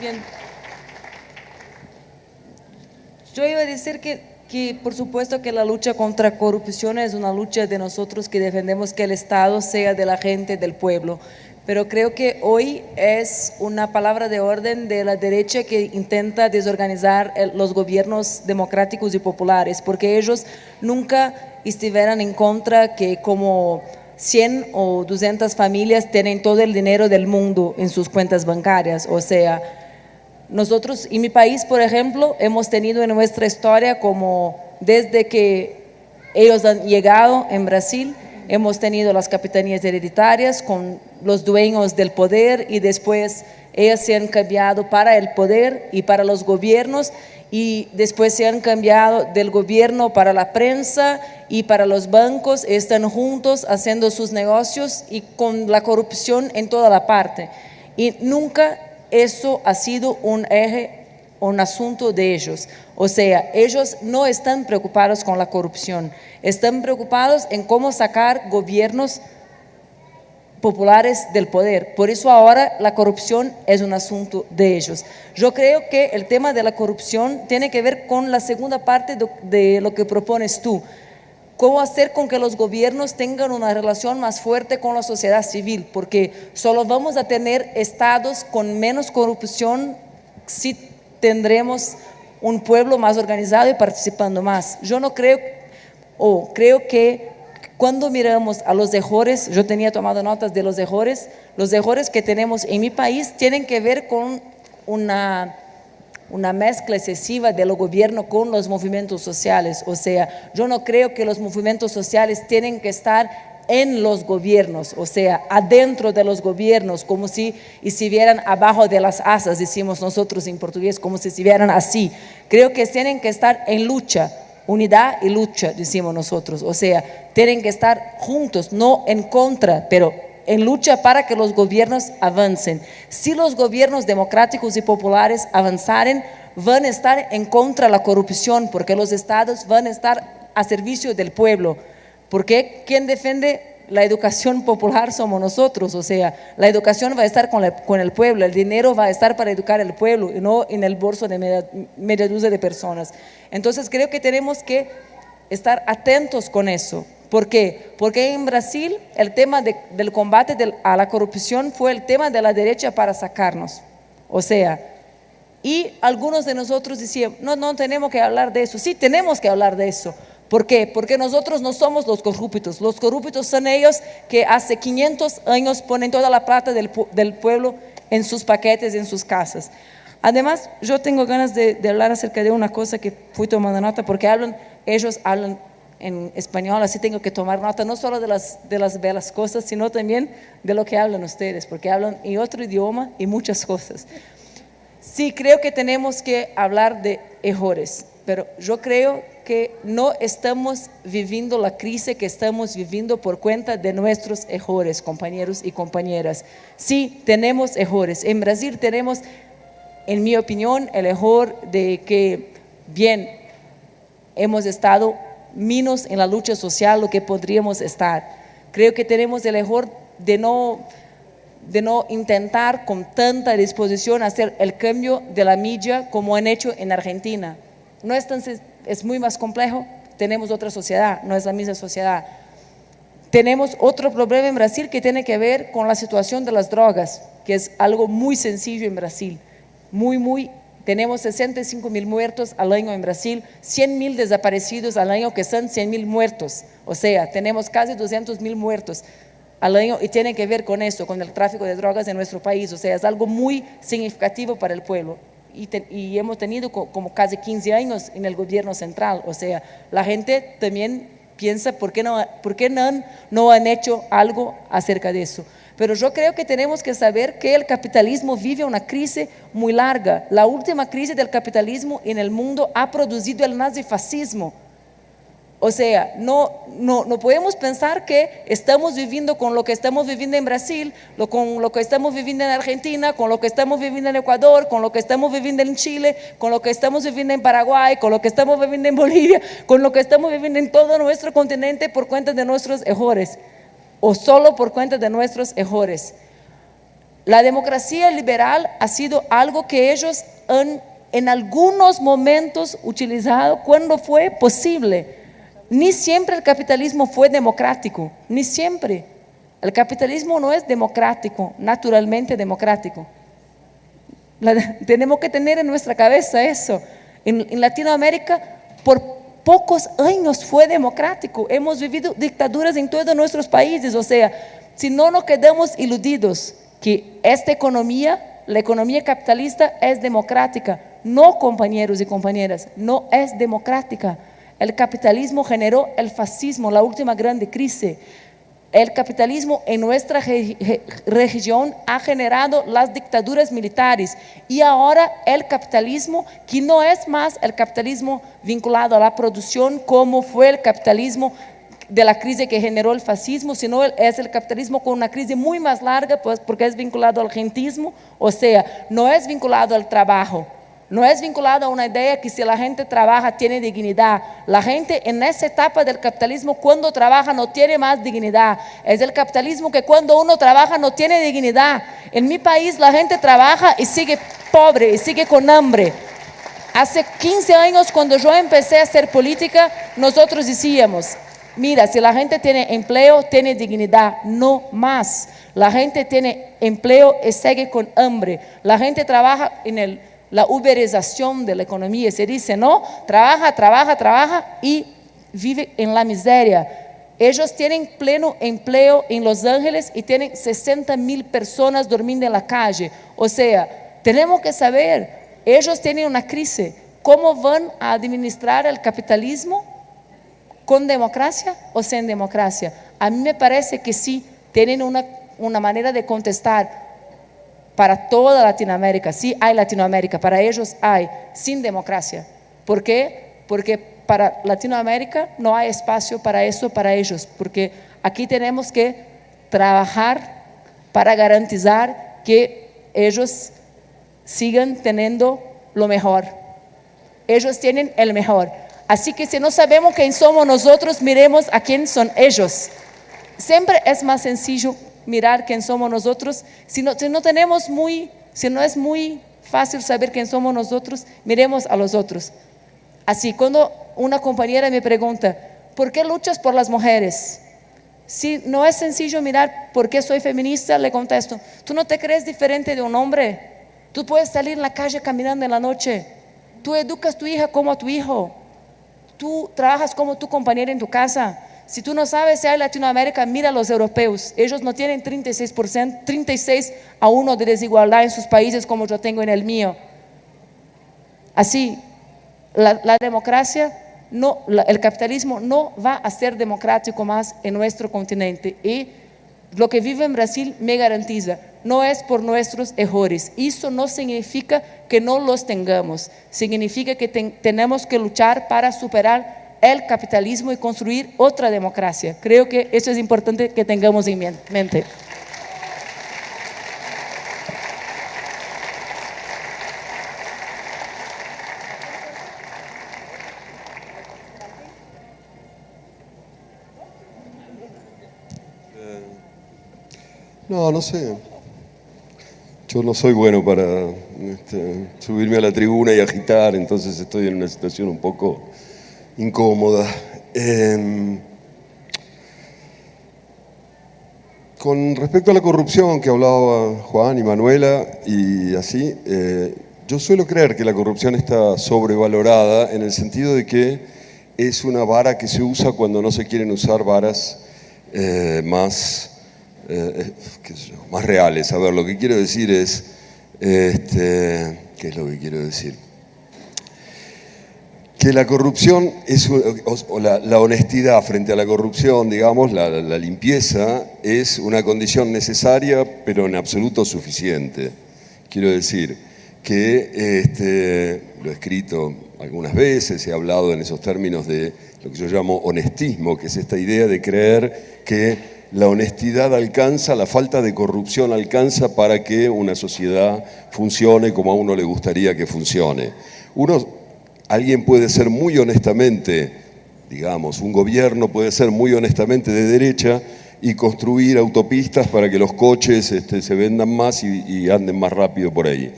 Bien. Yo iba a decir que por supuesto que la lucha contra corrupción es una lucha de nosotros que defendemos que el Estado sea de la gente, del pueblo. Pero creo que hoy es una palabra de orden de la derecha que intenta desorganizar los gobiernos democráticos y populares, porque ellos nunca estuvieran en contra que como 100 o 200 familias tienen todo el dinero del mundo en sus cuentas bancarias. O sea, nosotros en mi país, por ejemplo, hemos tenido en nuestra historia como desde que ellos han llegado en Brasil, hemos tenido las capitanías hereditarias con los dueños del poder y después ellas se han cambiado para el poder y para los gobiernos y después se han cambiado del gobierno para la prensa y para los bancos, están juntos haciendo sus negocios y con la corrupción en toda la parte. Y nunca eso ha sido un eje, un asunto de ellos. O sea, ellos no están preocupados con la corrupción, están preocupados en cómo sacar gobiernos populares del poder. Por eso ahora la corrupción es un asunto de ellos. Yo creo que el tema de la corrupción tiene que ver con la segunda parte de lo que propones tú. ¿Cómo hacer con que los gobiernos tengan una relación más fuerte con la sociedad civil? Porque solo vamos a tener estados con menos corrupción si tendremos un pueblo más organizado y participando más. Yo no creo, creo que cuando miramos a los errores, yo tenía tomado notas de los errores que tenemos en mi país tienen que ver con una mezcla excesiva del gobierno con los movimientos sociales. O sea, yo no creo que los movimientos sociales tienen que estar en los gobiernos, o sea, adentro de los gobiernos, como si estuvieran abajo de las asas, decimos nosotros en portugués, como si estuvieran así. Creo que tienen que estar en lucha, unidad y lucha, decimos nosotros. O sea, tienen que estar juntos, no en contra, pero en lucha para que los gobiernos avancen. Si los gobiernos democráticos y populares avanzaren, van a estar en contra de la corrupción, porque los estados van a estar a servicio del pueblo. Porque quien defiende la educación popular somos nosotros. O sea, la educación va a estar con el pueblo, el dinero va a estar para educar al pueblo y no en el bolso de media dúzia de personas. Entonces creo que tenemos que estar atentos con eso. ¿Por qué? Porque en Brasil el tema del combate a la corrupción fue el tema de la derecha para sacarnos. O sea, y algunos de nosotros decían, no tenemos que hablar de eso. Sí, tenemos que hablar de eso. ¿Por qué? Porque nosotros no somos los corruptos. Los corruptos son ellos que hace 500 años ponen toda la plata del pueblo en sus paquetes, en sus casas. Además, yo tengo ganas de hablar acerca de una cosa que fui tomando nota, porque ellos hablan en español, así tengo que tomar nota no solo de las bellas cosas, sino también de lo que hablan ustedes, porque hablan en otro idioma y muchas cosas. Sí, creo que tenemos que hablar de errores, pero yo creo que no estamos viviendo la crisis que estamos viviendo por cuenta de nuestros errores, compañeros y compañeras. Sí, tenemos errores. En Brasil tenemos, en mi opinión, el error de que, bien, hemos estado menos en la lucha social lo que podríamos estar. Creo que tenemos el error de no intentar con tanta disposición hacer el cambio de la media como han hecho en Argentina. No es muy más complejo, tenemos otra sociedad, no es la misma sociedad. Tenemos otro problema en Brasil que tiene que ver con la situación de las drogas, que es algo muy sencillo en Brasil. Tenemos 65.000 muertos al año en Brasil, 100.000 desaparecidos al año, que son 100.000 muertos. O sea, tenemos casi 200.000 muertos al año y tiene que ver con eso, con el tráfico de drogas en nuestro país. O sea, es algo muy significativo para el pueblo. Y hemos tenido como casi 15 años en el gobierno central. O sea, la gente también piensa, ¿por qué no han hecho algo acerca de eso? Pero yo creo que tenemos que saber que el capitalismo vive una crisis muy larga. La última crisis del capitalismo en el mundo ha producido el nazifascismo. O sea, no podemos pensar que estamos viviendo con lo que estamos viviendo en Brasil, con lo que estamos viviendo en Argentina, con lo que estamos viviendo en Ecuador, con lo que estamos viviendo en Chile, con lo que estamos viviendo en Paraguay, con lo que estamos viviendo en Bolivia, con lo que estamos viviendo en todo nuestro continente por cuenta de nuestros errores, o solo por cuenta de nuestros errores. La democracia liberal ha sido algo que ellos han en algunos momentos utilizado cuando fue posible. Ni siempre el capitalismo fue democrático, ni siempre. El capitalismo no es democrático, naturalmente democrático. Tenemos que tener en nuestra cabeza eso. En Latinoamérica, por pocos años fue democrático. Hemos vivido dictaduras en todos nuestros países. O sea, si no nos quedamos iludidos que esta economía, la economía capitalista, es democrática. No, compañeros y compañeras, no es democrática. El capitalismo generó el fascismo, la última grande crisis. El capitalismo en nuestra región ha generado las dictaduras militares y ahora el capitalismo, que no es más el capitalismo vinculado a la producción como fue el capitalismo de la crisis que generó el fascismo, sino es el capitalismo con una crisis muy más larga, pues, porque es vinculado al gentismo, o sea, no es vinculado al trabajo. No es vinculado a una idea que si la gente trabaja tiene dignidad. La gente en esa etapa del capitalismo cuando trabaja no tiene más dignidad. Es el capitalismo que cuando uno trabaja no tiene dignidad. En mi país la gente trabaja y sigue pobre y sigue con hambre. Hace 15 años cuando yo empecé a hacer política, nosotros decíamos, mira, si la gente tiene empleo, tiene dignidad, no más. La gente tiene empleo y sigue con hambre. La gente trabaja en la uberización de la economía, se dice, ¿no? Trabaja y vive en la miseria. Ellos tienen pleno empleo en Los Ángeles y tienen 60.000 personas durmiendo en la calle. O sea, tenemos que saber, ellos tienen una crisis. ¿Cómo van a administrar el capitalismo? ¿Con democracia o sin democracia? A mí me parece que sí, tienen una manera de contestar. Para toda Latinoamérica, sí hay Latinoamérica, para ellos hay, sin democracia. ¿Por qué? Porque para Latinoamérica no hay espacio para eso, para ellos, porque aquí tenemos que trabajar para garantizar que ellos sigan teniendo lo mejor. Ellos tienen el mejor. Así que si no sabemos quién somos nosotros, miremos a quién son ellos. Siempre es más sencillo mirar quién somos nosotros. Si no es muy fácil saber quién somos nosotros, miremos a los otros. Así, cuando una compañera me pregunta, ¿por qué luchas por las mujeres? Si no es sencillo mirar por qué soy feminista, le contesto, ¿tú no te crees diferente de un hombre? Tú puedes salir en la calle caminando en la noche. Tú educas a tu hija como a tu hijo. Tú trabajas como tu compañera en tu casa. Si tú no sabes si hay Latinoamérica, mira a los europeos. Ellos no tienen 36%, 36-1 de desigualdad en sus países como yo tengo en el mío. Así, la democracia, el capitalismo no va a ser democrático más en nuestro continente. Y lo que vive en Brasil me garantiza, no es por nuestros errores. Eso no significa que no los tengamos. Significa que tenemos que luchar para superar el capitalismo y construir otra democracia. Creo que eso es importante que tengamos en mente. No sé. Yo no soy bueno para subirme a la tribuna y agitar, entonces estoy en una situación un poco incómoda. Con respecto a la corrupción que hablaba Juan y Manuela y así, yo suelo creer que la corrupción está sobrevalorada en el sentido de que es una vara que se usa cuando no se quieren usar varas más reales. A ver, lo que quiero decir es, ¿qué es lo que quiero decir? Que la corrupción o la honestidad frente a la corrupción, digamos, la limpieza, es una condición necesaria, pero en absoluto suficiente. Quiero decir que lo he escrito algunas veces, he hablado en esos términos de lo que yo llamo honestismo, que es esta idea de creer que la honestidad alcanza, la falta de corrupción alcanza para que una sociedad funcione como a uno le gustaría que funcione. Alguien puede ser muy honestamente, digamos, un gobierno puede ser muy honestamente de derecha y construir autopistas para que los coches se vendan más y anden más rápido por ahí.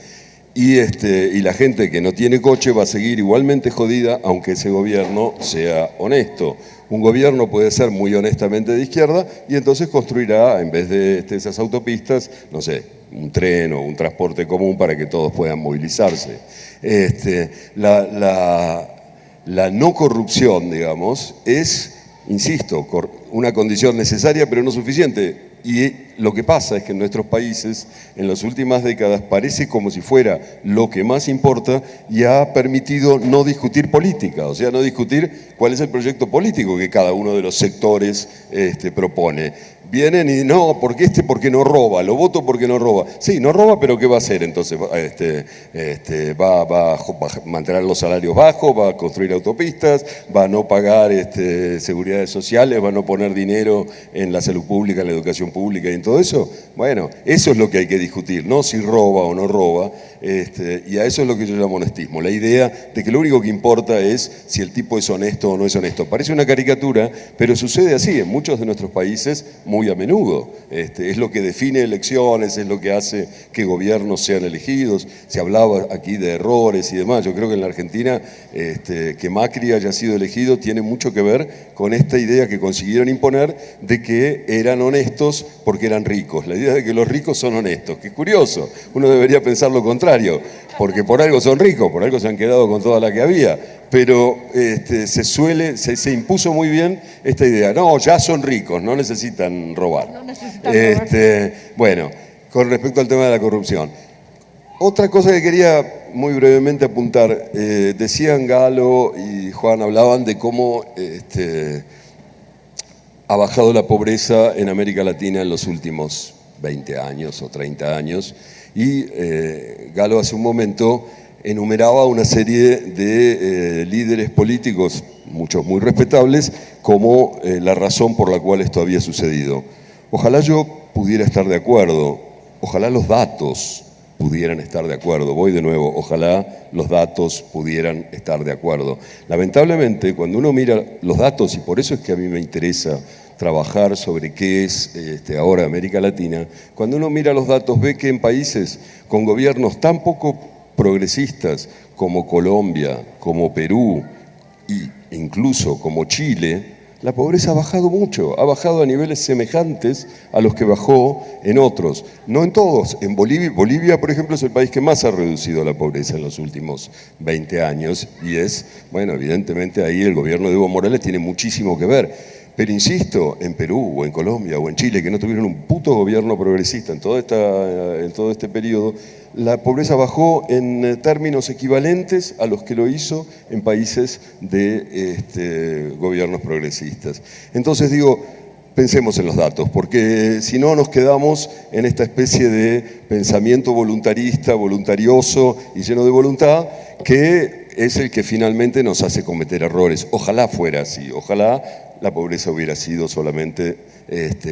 Y la gente que no tiene coche va a seguir igualmente jodida, aunque ese gobierno sea honesto. Un gobierno puede ser muy honestamente de izquierda y entonces construirá, en vez de esas autopistas, no sé, un tren o un transporte común para que todos puedan movilizarse. La no corrupción, digamos, es, insisto, una condición necesaria pero no suficiente. Y lo que pasa es que en nuestros países, en las últimas décadas, parece como si fuera lo que más importa y ha permitido no discutir política, o sea, no discutir cuál es el proyecto político que cada uno de los sectores propone. Vienen y no, porque no roba, lo voto porque no roba. Sí, no roba, pero ¿qué va a hacer entonces? Va a mantener los salarios bajos, va a construir autopistas, va a no pagar seguridades sociales, va a no poner dinero en la salud pública, en la educación pública y en todo eso. Bueno, eso es lo que hay que discutir, no si roba o no roba, y a eso es lo que yo llamo honestismo, la idea de que lo único que importa es si el tipo es honesto o no es honesto. Parece una caricatura, pero sucede así en muchos de nuestros países muy a menudo. Es lo que define elecciones, es lo que hace que gobiernos sean elegidos. Se hablaba aquí de errores y demás. Yo creo que en la Argentina que Macri haya sido elegido tiene mucho que ver con esta idea que consiguieron imponer de que eran honestos porque eran ricos. La idea de que los ricos son honestos. Qué curioso. Uno debería pensar lo contrario, porque por algo son ricos, por algo se han quedado con toda la que había. Pero se impuso muy bien esta idea. No, ya son ricos, no necesitan robar. No necesitan robar. Bueno, con respecto al tema de la corrupción. Otra cosa que quería muy brevemente apuntar. Decían Galo y Juan, hablaban de cómo ha bajado la pobreza en América Latina en los últimos 20 años o 30 años. Y Galo hace un momento enumeraba una serie de líderes políticos, muchos muy respetables, como la razón por la cual esto había sucedido. Ojalá yo pudiera estar de acuerdo, ojalá los datos pudieran estar de acuerdo. Voy de nuevo, ojalá los datos pudieran estar de acuerdo. Lamentablemente, cuando uno mira los datos, y por eso es que a mí me interesa trabajar sobre qué es ahora América Latina, cuando uno mira los datos ve que en países con gobiernos tan poco progresistas como Colombia, como Perú e incluso como Chile, la pobreza ha bajado mucho, ha bajado a niveles semejantes a los que bajó en otros. No en todos. En Bolivia, por ejemplo, es el país que más ha reducido la pobreza en los últimos 20 años y es, bueno, evidentemente ahí el gobierno de Evo Morales tiene muchísimo que ver. Pero insisto, en Perú o en Colombia o en Chile, que no tuvieron un puto gobierno progresista en todo este periodo, la pobreza bajó en términos equivalentes a los que lo hizo en países de gobiernos progresistas. Entonces digo, pensemos en los datos, porque si no nos quedamos en esta especie de pensamiento voluntarista, voluntarioso y lleno de voluntad, que es el que finalmente nos hace cometer errores. Ojalá fuera así, ojalá la pobreza hubiera sido solamente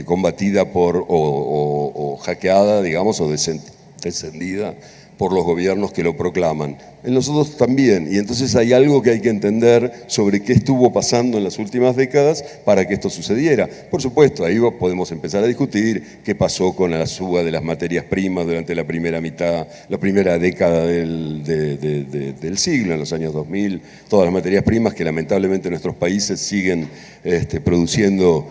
combatida o hackeada, digamos, o descendida por los gobiernos que lo proclaman. En nosotros también, y entonces hay algo que hay que entender sobre qué estuvo pasando en las últimas décadas para que esto sucediera. Por supuesto, ahí podemos empezar a discutir qué pasó con la suba de las materias primas durante la primera década del siglo, en los años 2000, todas las materias primas que lamentablemente nuestros países siguen produciendo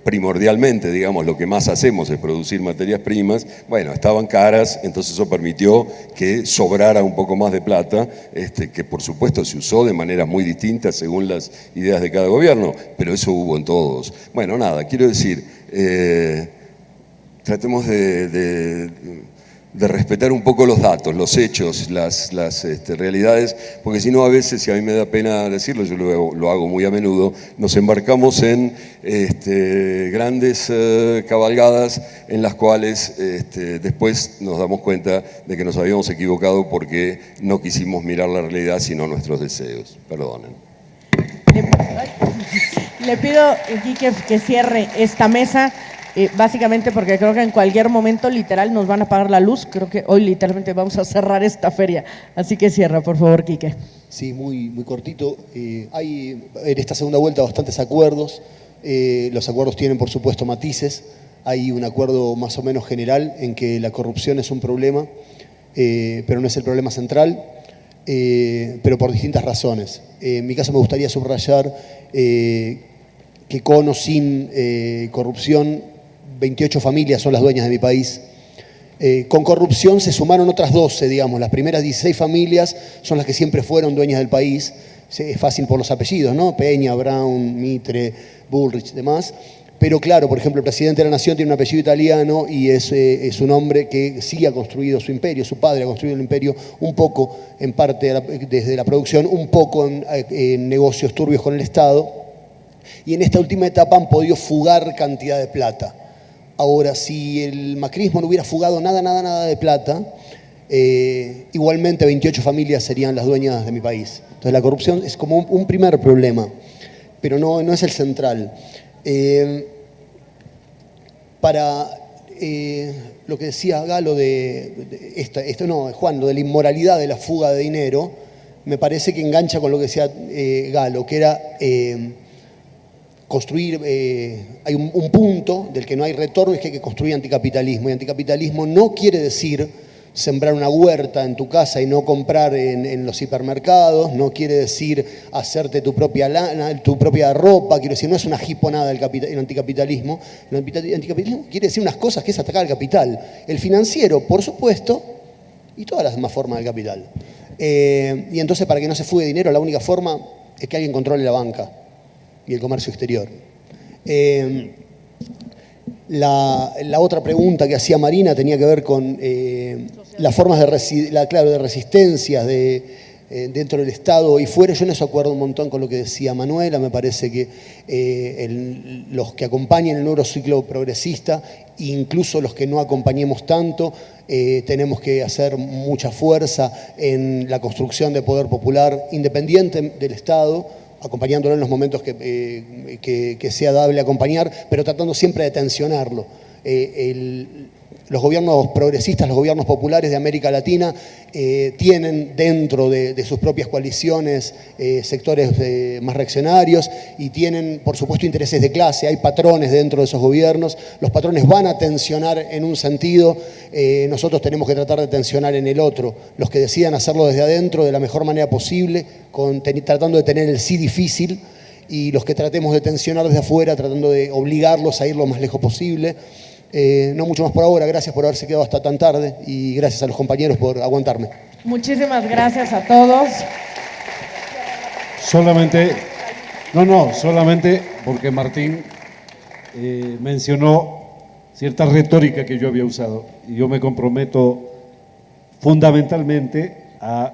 primordialmente, digamos, lo que más hacemos es producir materias primas. Bueno, estaban caras, entonces eso permitió que sobrara un poco más de plata, que por supuesto se usó de maneras muy distintas según las ideas de cada gobierno, pero eso hubo en todos. Bueno, nada, quiero decir, tratemos de respetar un poco los datos, los hechos, las realidades, porque si no a veces, y a mí me da pena decirlo, yo lo hago muy a menudo, nos embarcamos en grandes cabalgadas en las cuales después nos damos cuenta de que nos habíamos equivocado porque no quisimos mirar la realidad sino nuestros deseos. Perdonen. Le pido, Quique, que cierre esta mesa. Básicamente porque creo que en cualquier momento literal nos van a apagar la luz. Creo que hoy literalmente vamos a cerrar esta feria. Así que cierra, por favor, Quique. Sí, muy cortito. Hay en esta segunda vuelta bastantes acuerdos. Los acuerdos tienen, por supuesto, matices. Hay un acuerdo más o menos general en que la corrupción es un problema, pero no es el problema central, pero por distintas razones. En mi caso me gustaría subrayar que con o sin corrupción, 28 familias son las dueñas de mi país. Con corrupción se sumaron otras 12, digamos. Las primeras 16 familias son las que siempre fueron dueñas del país. Es fácil por los apellidos, ¿no? Peña, Brown, Mitre, Bullrich, demás. Pero claro, por ejemplo, el presidente de la Nación tiene un apellido italiano y es un hombre que sí ha construido su imperio. Su padre ha construido el imperio un poco, en parte desde la producción, un poco en negocios turbios con el Estado. Y en esta última etapa han podido fugar cantidad de plata. Ahora, si el macrismo no hubiera fugado nada de plata, igualmente 28 familias serían las dueñas de mi país. Entonces la corrupción es como un primer problema, pero no es el central. Para lo que decía Galo Juan, lo de la inmoralidad de la fuga de dinero, me parece que engancha con lo que decía Galo, que era construir, hay un punto del que no hay retorno, es que hay que construir anticapitalismo. Y anticapitalismo no quiere decir sembrar una huerta en tu casa y no comprar en los hipermercados, no quiere decir hacerte tu propia ropa, quiero decir, no es una jiponada el anticapitalismo. El anticapitalismo quiere decir unas cosas, que es atacar al capital. El financiero, por supuesto, y todas las demás formas del capital. Y entonces, para que no se fugue dinero, la única forma es que alguien controle la banca y el comercio exterior. La otra pregunta que hacía Marina tenía que ver con las formas de resistencias dentro del Estado y fuera. Yo en eso acuerdo un montón con lo que decía Manuela. Me parece que los que acompañan el nuevo ciclo progresista, incluso los que no acompañemos tanto, tenemos que hacer mucha fuerza en la construcción de poder popular independiente del Estado, acompañándolo en los momentos que sea dable acompañar, pero tratando siempre de tensionarlo. Los gobiernos progresistas, los gobiernos populares de América Latina tienen dentro de sus propias coaliciones sectores más reaccionarios y tienen, por supuesto, intereses de clase. Hay patrones dentro de esos gobiernos. Los patrones van a tensionar en un sentido, nosotros tenemos que tratar de tensionar en el otro. Los que decidan hacerlo desde adentro de la mejor manera posible, tratando de tener el sí difícil, y los que tratemos de tensionar desde afuera, tratando de obligarlos a ir lo más lejos posible. No mucho más por ahora. Gracias por haberse quedado hasta tan tarde y gracias a los compañeros por aguantarme. Muchísimas gracias a todos. Solamente porque Martín mencionó cierta retórica que yo había usado y yo me comprometo fundamentalmente a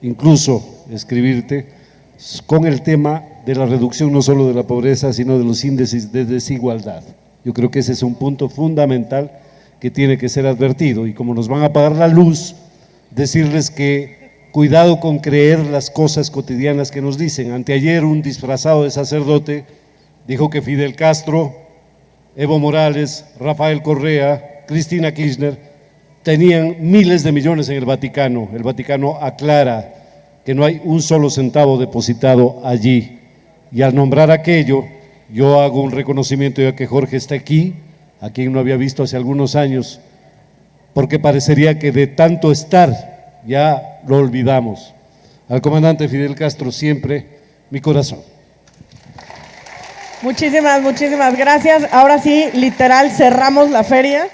incluso escribirte con el tema de la reducción no solo de la pobreza, sino de los índices de desigualdad. Yo creo que ese es un punto fundamental que tiene que ser advertido, y como nos van a apagar la luz, decirles que cuidado con creer las cosas cotidianas que nos dicen. Anteayer un disfrazado de sacerdote dijo que Fidel Castro, Evo Morales, Rafael Correa, Cristina Kirchner tenían miles de millones en el Vaticano. El Vaticano aclara que no hay un solo centavo depositado allí, y al nombrar aquello yo hago un reconocimiento, ya que Jorge está aquí, a quien no había visto hace algunos años, porque parecería que de tanto estar ya lo olvidamos. Al comandante Fidel Castro siempre mi corazón. Muchísimas gracias. Ahora sí, literal, cerramos la feria.